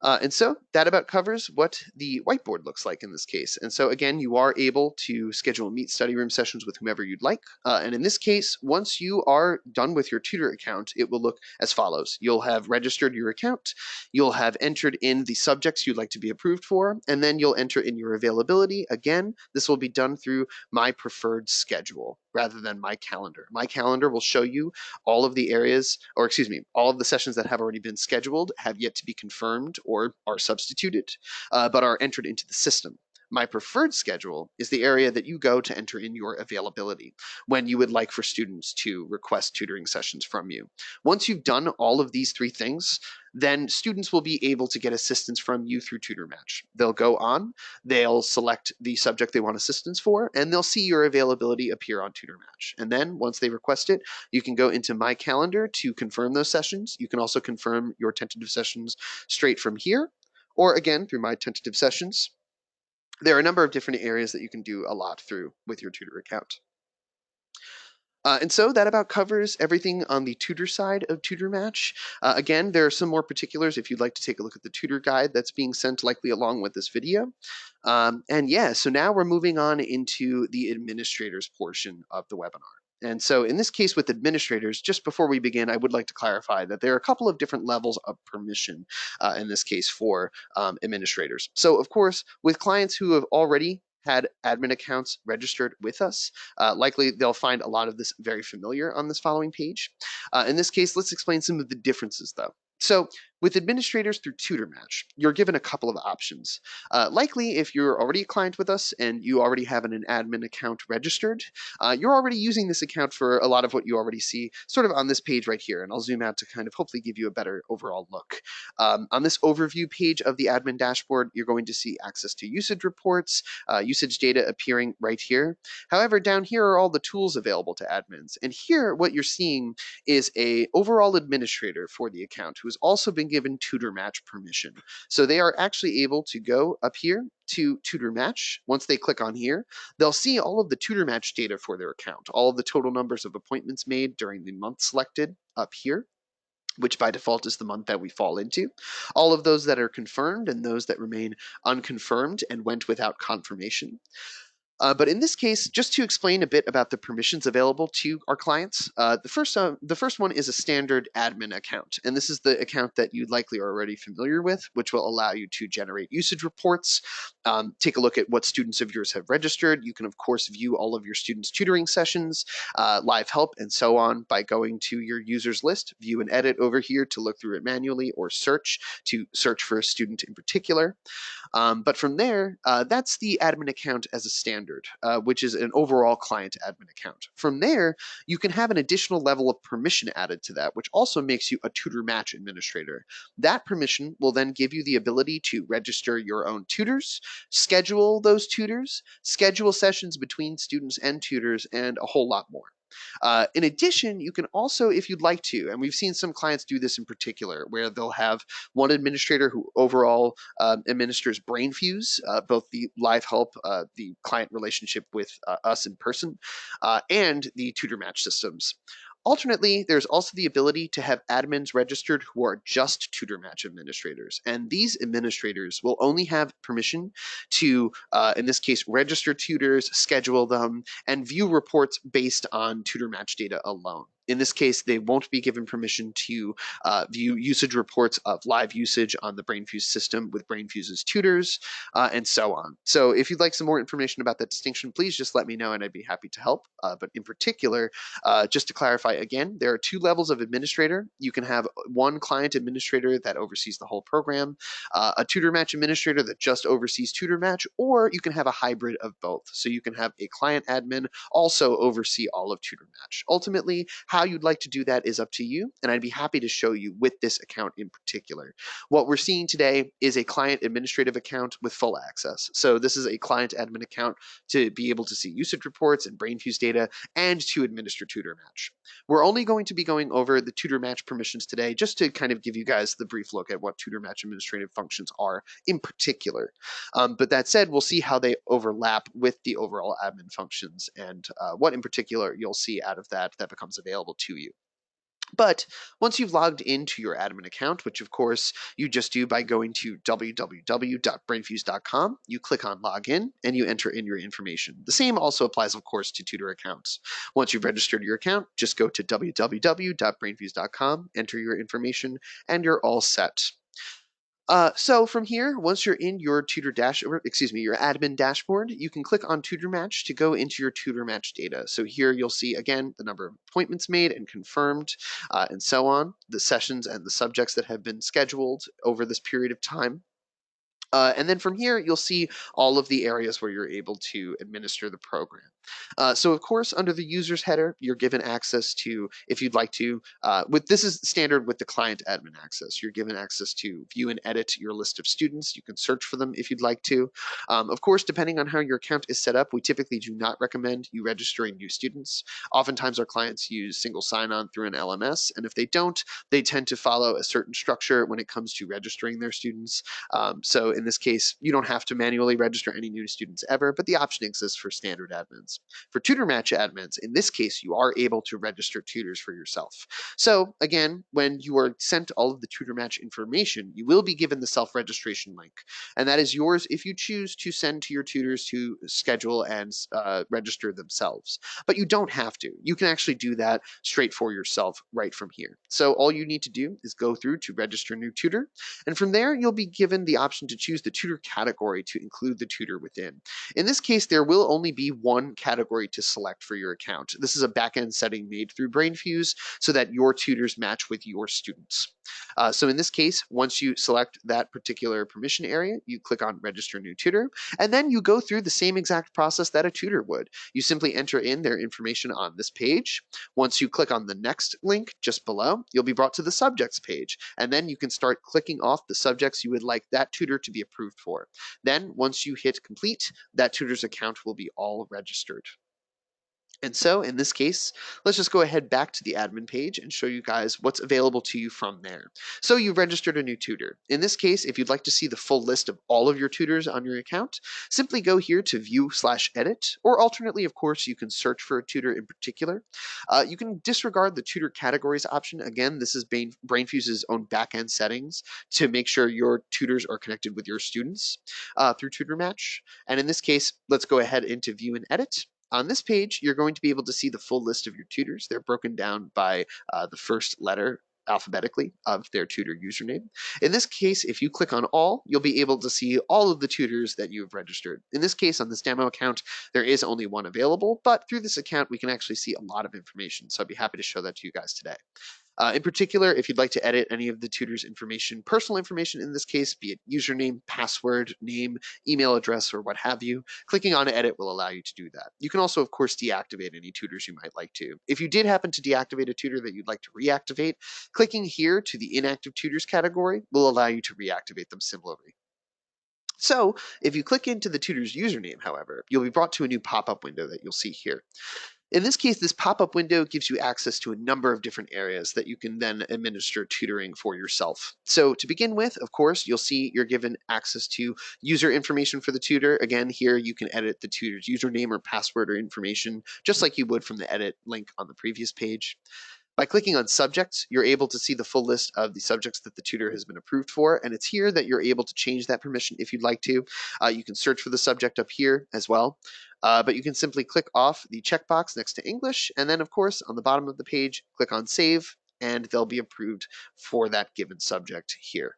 And so that about covers what the whiteboard looks like in this case. And so again, you are able to schedule Meet study room sessions with whomever you'd like. And in this case, once you are done with your tutor account, it will look as follows. You'll have registered your account, you'll have entered in the subjects you'd like to be approved for, and then you'll enter in your availability. Again, this will be done through My Preferred Schedule rather than My Calendar. My Calendar will show you all of the areas, or excuse me, all of the sessions that have already been scheduled, have yet to be confirmed or are substituted, but are entered into the system. My Preferred Schedule is the area that you go to enter in your availability when you would like for students to request tutoring sessions from you. Once you've done all of these three things, then students will be able to get assistance from you through TutorMatch. They'll go on, they'll select the subject they want assistance for, and they'll see your availability appear on TutorMatch. And then once they request it, you can go into My Calendar to confirm those sessions. You can also confirm your tentative sessions straight from here, or again, through My Tentative Sessions. There are a number of different areas that you can do a lot through with your Tutor account. And so that about covers everything on the tutor side of TutorMatch. Again, there are some more particulars if you'd like to take a look at the tutor guide that's being sent likely along with this video. And yeah, so now we're moving on into the administrators portion of the webinar. And so in this case with administrators, just before we begin, I would like to clarify that there are a couple of different levels of permission in this case for administrators. So of course, with clients who have already had admin accounts registered with us, likely they'll find a lot of this very familiar on this following page. In this case, let's explain some of the differences though. So with administrators through TutorMatch, you're given a couple of options. Likely, if you're already a client with us and you already have an admin account registered, you're already using this account for a lot of what you already see sort of on this page right here. And I'll zoom out to kind of hopefully give you a better overall look. On this overview page of the admin dashboard, you're going to see access to usage reports, usage data appearing right here. However, down here are all the tools available to admins. And here, what you're seeing is a overall administrator for the account who has also been given TutorMatch permission. So they are actually able to go up here to TutorMatch. Once they click on here, they'll see all of the TutorMatch data for their account, all of the total numbers of appointments made during the month selected up here, which by default is the month that we fall into, all of those that are confirmed and those that remain unconfirmed and went without confirmation. But in this case, just to explain a bit about the permissions available to our clients, the first one is a standard admin account. And this is the account that you likely are already familiar with, which will allow you to generate usage reports, take a look at what students of yours have registered. You can, of course, view all of your students' tutoring sessions, live help, and so on by going to your users list, view and edit over here to look through it manually, or search to search for a student in particular. But from there, that's the admin account as a standard, which is an overall client admin account. From there, you can have an additional level of permission added to that, which also makes you a TutorMatch administrator. That permission will then give you the ability to register your own tutors, schedule those tutors, schedule sessions between students and tutors, and a whole lot more. In addition, you can also, if you'd like to, and we've seen some clients do this in particular, where they'll have one administrator who overall administers Brainfuse, both the live help, the client relationship with us in person, and the TutorMatch systems. Alternately, there's also the ability to have admins registered who are just TutorMatch administrators. And these administrators will only have permission to, in this case, register tutors, schedule them, and view reports based on TutorMatch data alone. In this case, they won't be given permission to view usage reports of live usage on the Brainfuse system with Brainfuse's tutors, and so on. So if you'd like some more information about that distinction, please just let me know and I'd be happy to help. But in particular, just to clarify again, there are two levels of administrator. You can have one client administrator that oversees the whole program, a TutorMatch administrator that just oversees TutorMatch, or you can have a hybrid of both. So you can have a client admin also oversee all of TutorMatch. Ultimately, how you'd like to do that is up to you, and I'd be happy to show you with this account in particular. What we're seeing today is a client administrative account with full access. So this is a client admin account to be able to see usage reports and Brainfuse data and to administer TutorMatch. We're only going to be going over the TutorMatch permissions today just to kind of give you guys the brief look at what TutorMatch administrative functions are in particular. But that said, we'll see how they overlap with the overall admin functions and what in particular you'll see out of that becomes available to you. But once you've logged into your admin account, which of course you just do by going to www.brainfuse.com, you click on login and you enter in your information. The same also applies, of course, to tutor accounts. Once you've registered your account, just go to www.brainfuse.com, enter your information, and you're all set. So from here, once you're in your your admin dashboard, you can click on TutorMatch to go into your TutorMatch data. So here you'll see again the number of appointments made and confirmed, and so on, the sessions and the subjects that have been scheduled over this period of time. And then from here, you'll see all of the areas where you're able to administer the program. So of course, under the users header, you're given access to, if you'd like to, this is standard with the client admin access. You're given access to view and edit your list of students. You can search for them if you'd like to. Of course, depending on how your account is set up, we typically do not recommend you registering new students. Oftentimes our clients use single sign-on through an LMS, and if they don't, they tend to follow a certain structure when it comes to registering their students. So in this case, you don't have to manually register any new students ever, but the option exists for standard admins. For TutorMatch admins, in this case, you are able to register tutors for yourself. So again, when you are sent all of the TutorMatch information, you will be given the self-registration link, and that is yours if you choose to send to your tutors to schedule and register themselves. But you don't have to. You can actually do that straight for yourself right from here. So all you need to do is go through to register new tutor, and from there, you'll be given the option to choose the tutor category to include the tutor within. In this case, there will only be one category to select for your account. This is a backend setting made through Brainfuse so that your tutors match with your students. So in this case, once you select that particular permission area, you click on register new tutor, and then you go through the same exact process that a tutor would. You simply enter in their information on this page. Once you click on the next link just below, you'll be brought to the subjects page, and then you can start clicking off the subjects you would like that tutor to be approved for. Then once you hit complete, that tutor's account will be all registered. And so in this case, let's just go ahead back to the admin page and show you guys what's available to you from there. So you registered a new tutor. In this case, if you'd like to see the full list of all of your tutors on your account, simply go here to view/edit, or alternately, of course, you can search for a tutor in particular. You can disregard the tutor categories option. Again, this is Brainfuse's own backend settings to make sure your tutors are connected with your students through TutorMatch. And in this case, let's go ahead into view and edit. On this page, you're going to be able to see the full list of your tutors. They're broken down by the first letter alphabetically of their tutor username. In this case, if you click on all, you'll be able to see all of the tutors that you've registered. In this case, on this demo account, there is only one available, but through this account, we can actually see a lot of information. So I'd be happy to show that to you guys today. In particular, if you'd like to edit any of the tutor's information, personal information in this case, be it username, password, name, email address, or what have you, clicking on edit will allow you to do that. You can also, of course, deactivate any tutors you might like to. If you did happen to deactivate a tutor that you'd like to reactivate, clicking here to the inactive tutors category will allow you to reactivate them similarly. So if you click into the tutor's username, however, you'll be brought to a new pop-up window that you'll see here. In this case, this pop-up window gives you access to a number of different areas that you can then administer tutoring for yourself. So to begin with, of course, you'll see you're given access to user information for the tutor. Again, here you can edit the tutor's username or password or information, just like you would from the edit link on the previous page. By clicking on subjects, you're able to see the full list of the subjects that the tutor has been approved for, and it's here that you're able to change that permission if you'd like to. You can search for the subject up here as well, but you can simply click off the checkbox next to English, and then of course on the bottom of the page, click on Save, and they'll be approved for that given subject here.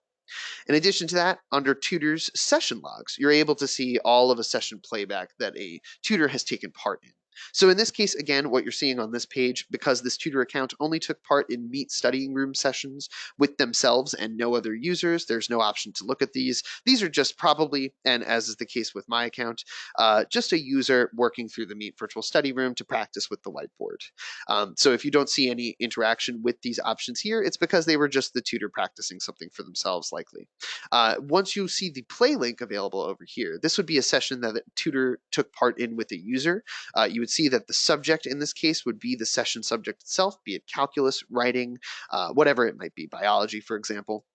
In addition to that, under Tutor's session logs, you're able to see all of a session playback that a tutor has taken part in. So in this case, again, what you're seeing on this page, because this tutor account only took part in Meet studying room sessions with themselves and no other users, there's no option to look at these. These are just probably, and as is the case with my account, just a user working through the Meet virtual study room to practice with the whiteboard. So if you don't see any interaction with these options here, it's because they were just the tutor practicing something for themselves, likely. Once you see the play link available over here, this would be a session that the tutor took part in with a user. You would see that the subject in this case would be the session subject itself, be it calculus, writing, whatever it might be, biology, for example.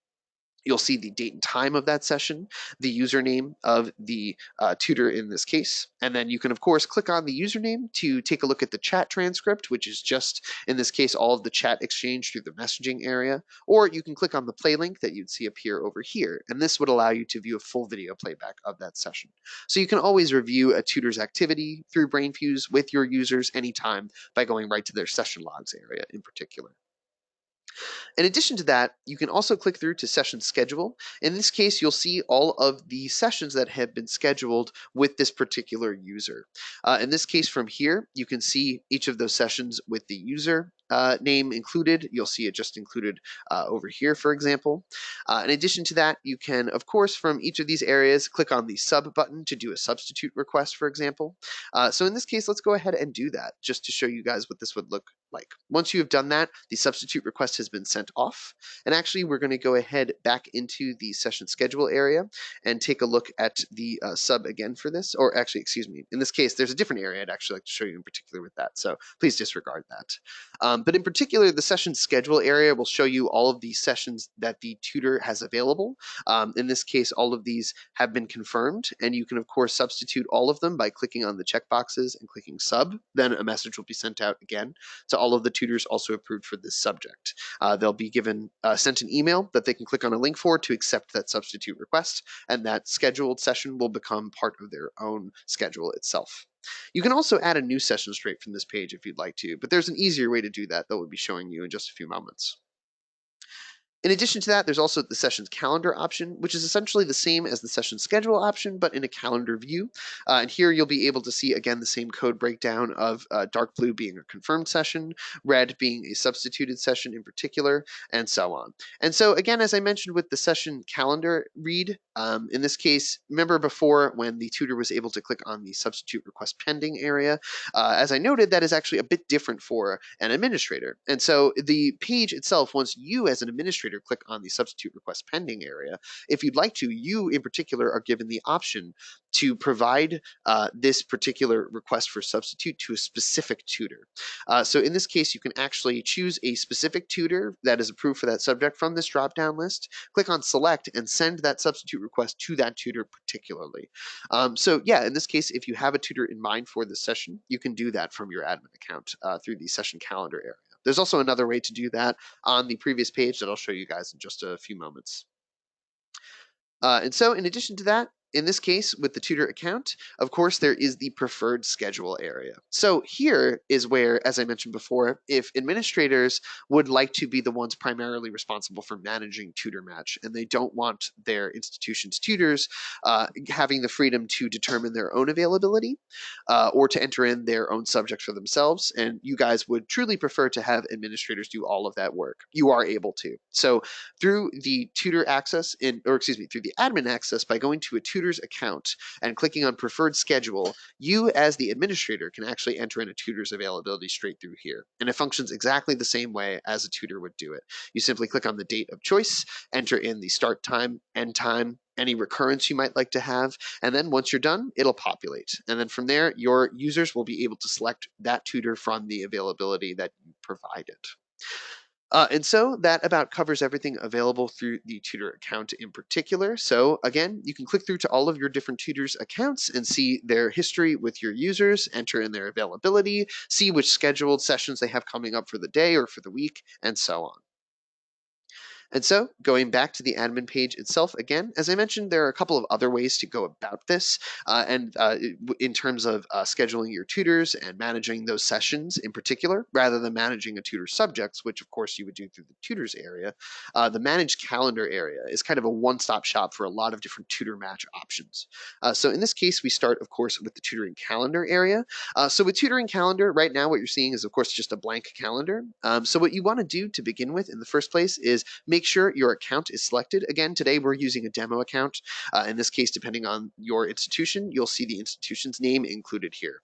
You'll see the date and time of that session, the username of the tutor in this case, and then you can, of course, click on the username to take a look at the chat transcript, which is just, in this case, all of the chat exchange through the messaging area, or you can click on the play link that you'd see appear over here, and this would allow you to view a full video playback of that session. So you can always review a tutor's activity through Brainfuse with your users anytime by going right to their session logs area in particular. In addition to that, you can also click through to session schedule. In this case, you'll see all of the sessions that have been scheduled with this particular user. In this case from here, you can see each of those sessions with the user. name included. You'll see it just included over here, for example. In addition to that, you can, of course, from each of these areas, click on the sub button to do a substitute request, for example. So in this case, let's go ahead and do that just to show you guys what this would look like. Once you have done that, the substitute request has been sent off. And actually, we're going to go ahead back into the session schedule area and take a look at the sub again for this. Or actually, excuse me, in this case, there's a different area I'd actually like to show you in particular with that. So please disregard that. But in particular, the session schedule area will show you all of the sessions that the tutor has available. In this case, all of these have been confirmed, and you can, of course, substitute all of them by clicking on the checkboxes and clicking sub. Then a message will be sent out again to all of the tutors also approved for this subject. They'll be given sent an email that they can click on a link for to accept that substitute request, and that scheduled session will become part of their own schedule itself. You can also add a new session straight from this page if you'd like to, but there's an easier way to do that we'll be showing you in just a few moments. In addition to that, there's also the sessions calendar option, which is essentially the same as the session schedule option, but in a calendar view. And here you'll be able to see, again, the same code breakdown of dark blue being a confirmed session, red being a substituted session in particular, and so on. And so, again, as I mentioned with the session calendar read, in this case, remember before when the tutor was able to click on the substitute request pending area, as I noted, that is actually a bit different for an administrator. And so the page itself, once you as an administrator click on the substitute request pending area, if you'd like to, you in particular are given the option to provide this particular request for substitute to a specific tutor. So in this case, you can actually choose a specific tutor that is approved for that subject from this drop-down list, click on select, and send that substitute request to that tutor particularly. So yeah, in this case, if you have a tutor in mind for this session, you can do that from your admin account through the session calendar area. There's also another way to do that on the previous page that I'll show you guys in just a few moments. And so in addition to that, in this case, with the tutor account, of course, there is the preferred schedule area. So here is where, as I mentioned before, if administrators would like to be the ones primarily responsible for managing TutorMatch, and they don't want their institution's tutors having the freedom to determine their own availability or to enter in their own subject for themselves, and you guys would truly prefer to have administrators do all of that work, you are able to. So through the tutor access, through the admin access, by going to a tutor's account and clicking on preferred schedule, you as the administrator can actually enter in a tutor's availability straight through here. And it functions exactly the same way as a tutor would do it. You simply click on the date of choice, enter in the start time, end time, any recurrence you might like to have, and then once you're done, it'll populate. And then from there, your users will be able to select that tutor from the availability that you provided. And so that about covers everything available through the tutor account in particular. So again, you can click through to all of your different tutors' accounts and see their history with your users, enter in their availability, see which scheduled sessions they have coming up for the day or for the week, and so on. And so going back to the admin page itself, again, as I mentioned, there are a couple of other ways to go about this. In terms of scheduling your tutors and managing those sessions in particular, rather than managing a tutor's subjects, which of course you would do through the tutors area, the manage calendar area is kind of a one-stop shop for a lot of different TutorMatch options. So in this case, we start, of course, with the tutoring calendar area. So with tutoring calendar, right now what you're seeing is, of course, just a blank calendar. So what you want to do to begin with in the first place is make sure your account is selected. Again, today we're using a demo account. In this case, depending on your institution, you'll see the institution's name included here.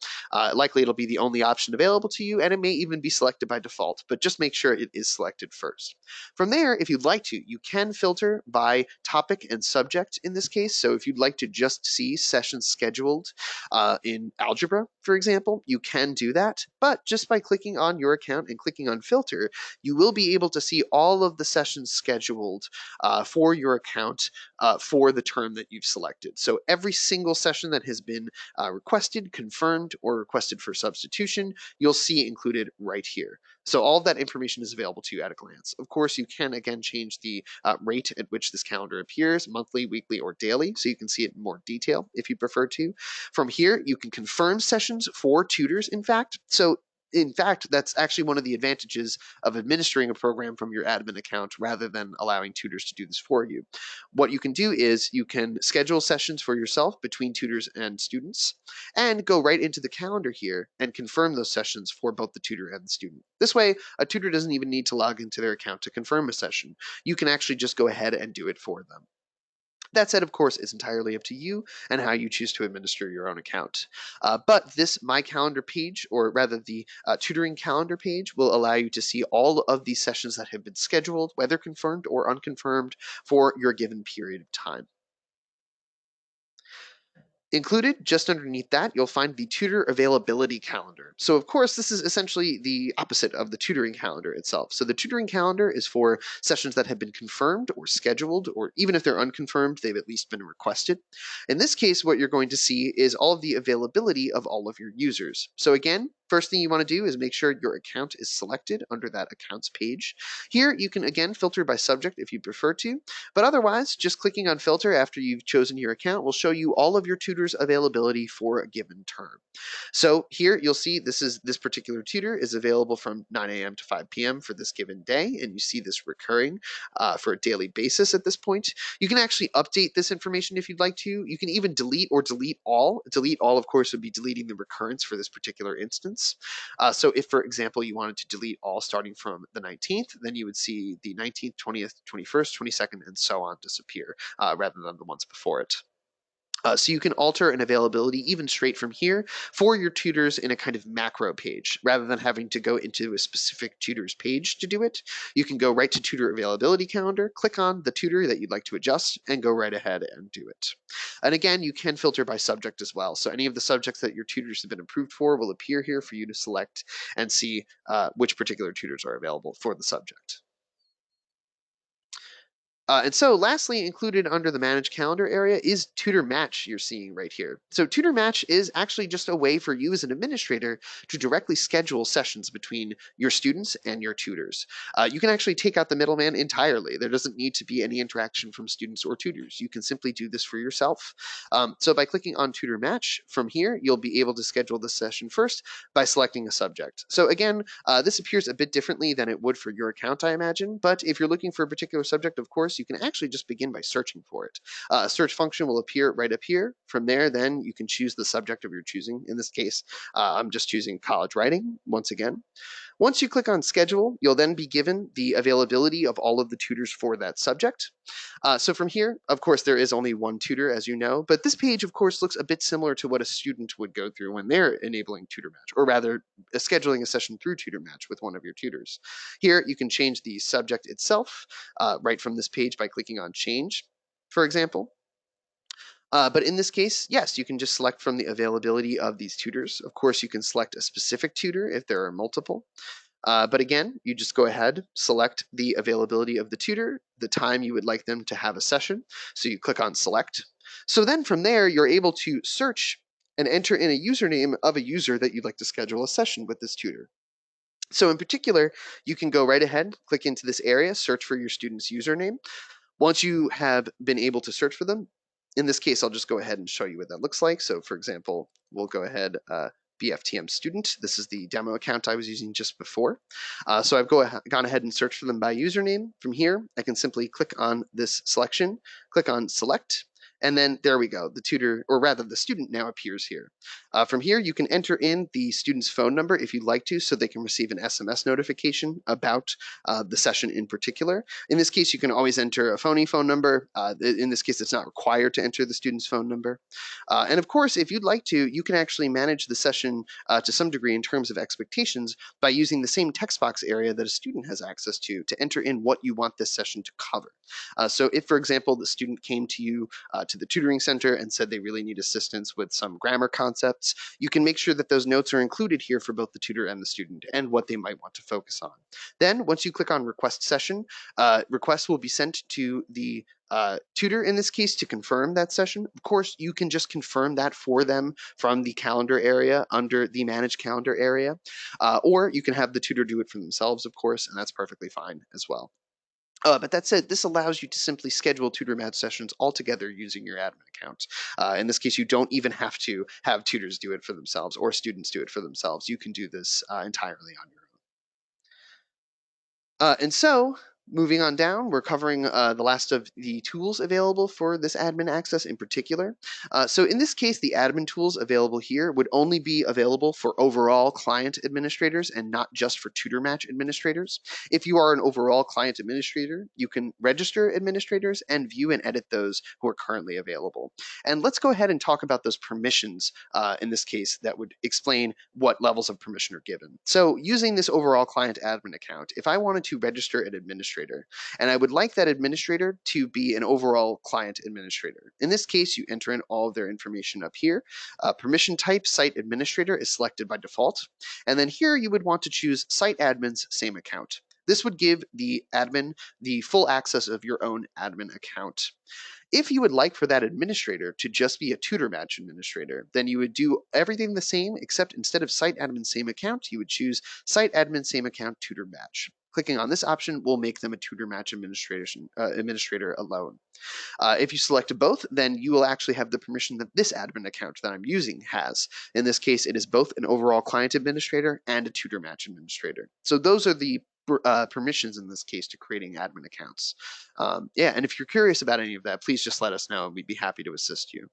Likely it'll be the only option available to you, and it may even be selected by default, but just make sure it is selected first. From there, if you'd like to, you can filter by topic and subject in this case. So if you'd like to just see sessions scheduled in algebra, for example, you can do that. But just by clicking on your account and clicking on filter, you will be able to see all of the sessions scheduled for your account for the term that you've selected. So every single session that has been requested, confirmed, or requested for substitution, you'll see included right here. So all of that information is available to you at a glance. Of course, you can again change the rate at which this calendar appears, monthly, weekly, or daily, so you can see it in more detail if you prefer to. From here, you can confirm sessions for tutors, in fact. So in fact, that's actually one of the advantages of administering a program from your admin account rather than allowing tutors to do this for you. What you can do is you can schedule sessions for yourself between tutors and students and go right into the calendar here and confirm those sessions for both the tutor and the student. This way, a tutor doesn't even need to log into their account to confirm a session. You can actually just go ahead and do it for them. That said, of course, it's entirely up to you and how you choose to administer your own account. But this My Calendar page, or rather the tutoring calendar page, will allow you to see all of these sessions that have been scheduled, whether confirmed or unconfirmed, for your given period of time. Included, just underneath that, you'll find the tutor availability calendar. So, of course, this is essentially the opposite of the tutoring calendar itself. So, the tutoring calendar is for sessions that have been confirmed or scheduled, or even if they're unconfirmed, they've at least been requested. In this case, what you're going to see is all of the availability of all of your users. So, again, first thing you want to do is make sure your account is selected under that accounts page. Here, you can again filter by subject if you prefer to, but otherwise, just clicking on filter after you've chosen your account will show you all of your tutors availability for a given term. So here you'll see this particular tutor is available from 9 a.m. to 5 p.m. for this given day, and you see this recurring for a daily basis at this point. You can actually update this information if you'd like to. You can even delete or delete all. Delete all, of course, would be deleting the recurrence for this particular instance. So if, for example, you wanted to delete all starting from the 19th, then you would see the 19th, 20th, 21st, 22nd, and so on disappear rather than the ones before it. So you can alter an availability even straight from here for your tutors in a kind of macro page. Rather than having to go into a specific tutor's page to do it, you can go right to Tutor Availability Calendar, click on the tutor that you'd like to adjust, and go right ahead and do it. And again, you can filter by subject as well. So any of the subjects that your tutors have been approved for will appear here for you to select and see which particular tutors are available for the subject. And so lastly, included under the manage calendar area is TutorMatch you're seeing right here. So TutorMatch is actually just a way for you as an administrator to directly schedule sessions between your students and your tutors. You can actually take out the middleman entirely. There doesn't need to be any interaction from students or tutors. You can simply do this for yourself. So by clicking on TutorMatch from here, you'll be able to schedule the session first by selecting a subject. So again, this appears a bit differently than it would for your account, I imagine, but if you're looking for a particular subject, of course, you can actually just begin by searching for it. A search function will appear right up here. From there, then you can choose the subject of your choosing. In this case, I'm just choosing college writing once again. Once you click on schedule, you'll then be given the availability of all of the tutors for that subject. So from here, of course, there is only one tutor, as you know, but this page, of course, looks a bit similar to what a student would go through when they're enabling TutorMatch, or rather, scheduling a session through TutorMatch with one of your tutors. Here, you can change the subject itself right from this page by clicking on Change, for example. But in this case, yes, you can just select from the availability of these tutors. Of course, you can select a specific tutor if there are multiple. But again, you just go ahead, select the availability of the tutor, the time you would like them to have a session. So you click on select. So then from there, you're able to search and enter in a username of a user that you'd like to schedule a session with this tutor. So in particular, you can go right ahead, click into this area, search for your student's username. Once you have been able to search for them, in this case, I'll just go ahead and show you what that looks like. So for example, we'll go ahead, BFTM student. This is the demo account I was using just before. So I've gone ahead and searched for them by username. From here, I can simply click on this selection, click on select, and then there we go. The tutor, or rather the student now appears here. From here, you can enter in the student's phone number if you'd like to, so they can receive an SMS notification about the session in particular. In this case, you can always enter a phony phone number. In this case, it's not required to enter the student's phone number. And of course, if you'd like to, you can actually manage the session to some degree in terms of expectations by using the same text box area that a student has access to enter in what you want this session to cover. So if, for example, the student came to you to the tutoring center and said they really need assistance with some grammar concepts, you can make sure that those notes are included here for both the tutor and the student and what they might want to focus on. Then once you click on request session, requests will be sent to the tutor in this case to confirm that session. Of course, you can just confirm that for them from the calendar area under the manage calendar area, or you can have the tutor do it for themselves, of course, and that's perfectly fine as well. But that said, this allows you to simply schedule TutorMatch sessions altogether using your admin account. In this case, you don't even have to have tutors do it for themselves or students do it for themselves. You can do this entirely on your own. And so, moving on down, we're covering the last of the tools available for this admin access in particular. So in this case, the admin tools available here would only be available for overall client administrators and not just for TutorMatch administrators. If you are an overall client administrator, you can register administrators and view and edit those who are currently available. And let's go ahead and talk about those permissions in this case that would explain what levels of permission are given. So using this overall client admin account, if I wanted to register an administrator, and I would like that administrator to be an overall client administrator. In this case, you enter in all of their information up here. Permission type, site administrator is selected by default. And then here you would want to choose site admin's same account. This would give the admin the full access of your own admin account. If you would like for that administrator to just be a TutorMatch administrator, then you would do everything the same, except instead of site admin same account, you would choose site admin same account TutorMatch. Clicking on this option will make them a TutorMatch administrator alone. If you select both, then you will actually have the permission that this admin account that I'm using has. In this case, it is both an overall client administrator and a TutorMatch administrator. So those are the permissions in this case to creating admin accounts. Yeah, and if you're curious about any of that, please just let us know and we'd be happy to assist you.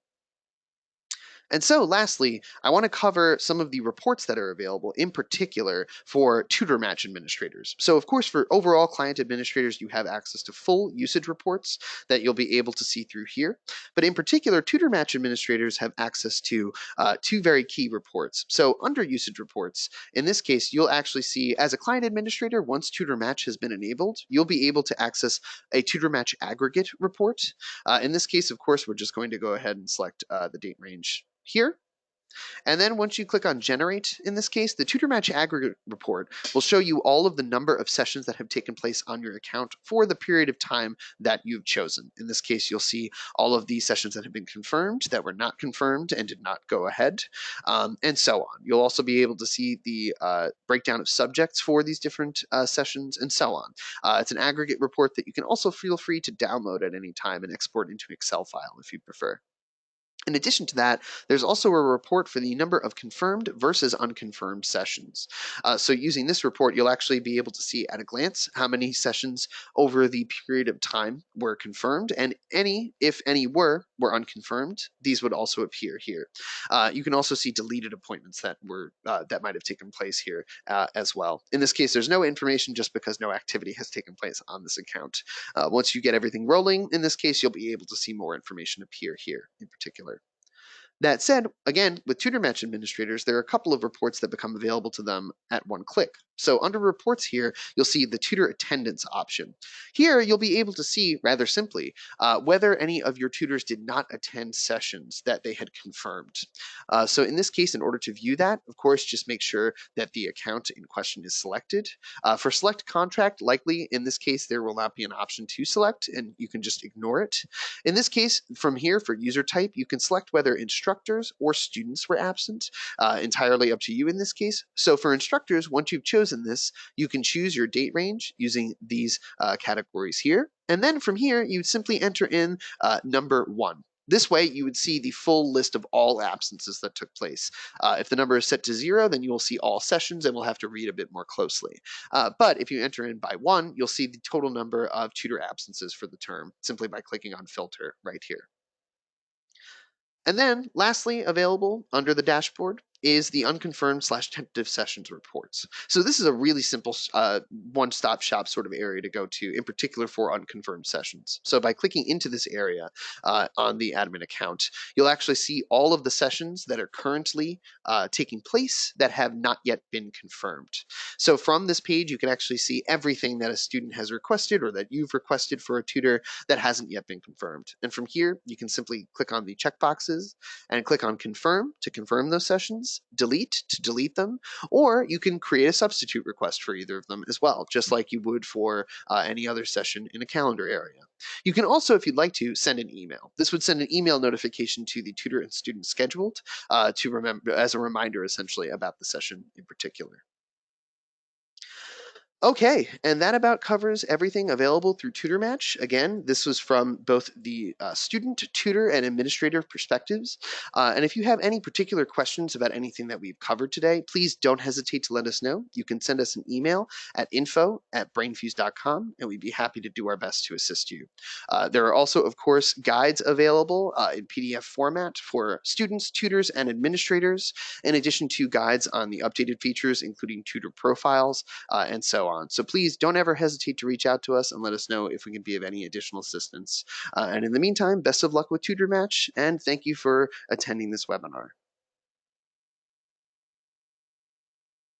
And so lastly, I want to cover some of the reports that are available in particular for TutorMatch administrators. So of course, for overall client administrators, you have access to full usage reports that you'll be able to see through here. But in particular, TutorMatch administrators have access to two very key reports. So under usage reports, in this case, you'll actually see as a client administrator, once TutorMatch has been enabled, you'll be able to access a TutorMatch aggregate report. In this case, of course, we're just going to go ahead and select the date range here. And then once you click on generate, in this case, the TutorMatch aggregate report will show you all of the number of sessions that have taken place on your account for the period of time that you've chosen. In this case, you'll see all of the sessions that have been confirmed, that were not confirmed and did not go ahead, and so on. You'll also be able to see the breakdown of subjects for these different sessions and so on. It's an aggregate report that you can also feel free to download at any time and export into an Excel file if you prefer. In addition to that, there's also a report for the number of confirmed versus unconfirmed sessions. So using this report, you'll actually be able to see at a glance how many sessions over the period of time were confirmed, and if any were unconfirmed, these would also appear here. You can also see deleted appointments that might have taken place here as well. In this case, there's no information just because no activity has taken place on this account. Once you get everything rolling, in this case, you'll be able to see more information appear here in particular. That said, again, with TutorMatch administrators, there are a couple of reports that become available to them at one click. So under reports here, you'll see the tutor attendance option. Here, you'll be able to see, rather simply, whether any of your tutors did not attend sessions that they had confirmed. So in this case, in order to view that, of course, just make sure that the account in question is selected. For select contract, likely in this case, there will not be an option to select, and you can just ignore it. In this case, from here, for user type, you can select whether instructors or students were absent, entirely up to you in this case. So for instructors, once you've chosen this, you can choose your date range using these categories here. And then from here, you simply enter in number 1. This way, you would see the full list of all absences that took place. If the number is set to 0, then you will see all sessions and we'll have to read a bit more closely. But if you enter in by 1, you'll see the total number of tutor absences for the term simply by clicking on filter right here. And then lastly, available under the dashboard is the unconfirmed/tentative sessions reports. So this is a really simple one-stop shop sort of area to go to, in particular for unconfirmed sessions. So by clicking into this area on the admin account, you'll actually see all of the sessions that are currently taking place that have not yet been confirmed. So from this page, you can actually see everything that a student has requested or that you've requested for a tutor that hasn't yet been confirmed. And from here, you can simply click on the checkboxes and click on confirm to confirm those sessions, delete to delete them, or you can create a substitute request for either of them as well, just like you would for any other session in a calendar area. You can also, if you'd like to, send an email. This would send an email notification to the tutor and student scheduled to remember as a reminder essentially about the session in particular. Okay, and that about covers everything available through TutorMatch. Again, this was from both the student, tutor, and administrator perspectives. And if you have any particular questions about anything that we've covered today, please don't hesitate to let us know. You can send us an email at info@brainfuse.com, and we'd be happy to do our best to assist you. There are also, of course, guides available in PDF format for students, tutors, and administrators, in addition to guides on the updated features, including tutor profiles, and so on. So please don't ever hesitate to reach out to us and let us know if we can be of any additional assistance. And in the meantime, best of luck with TutorMatch, and thank you for attending this webinar.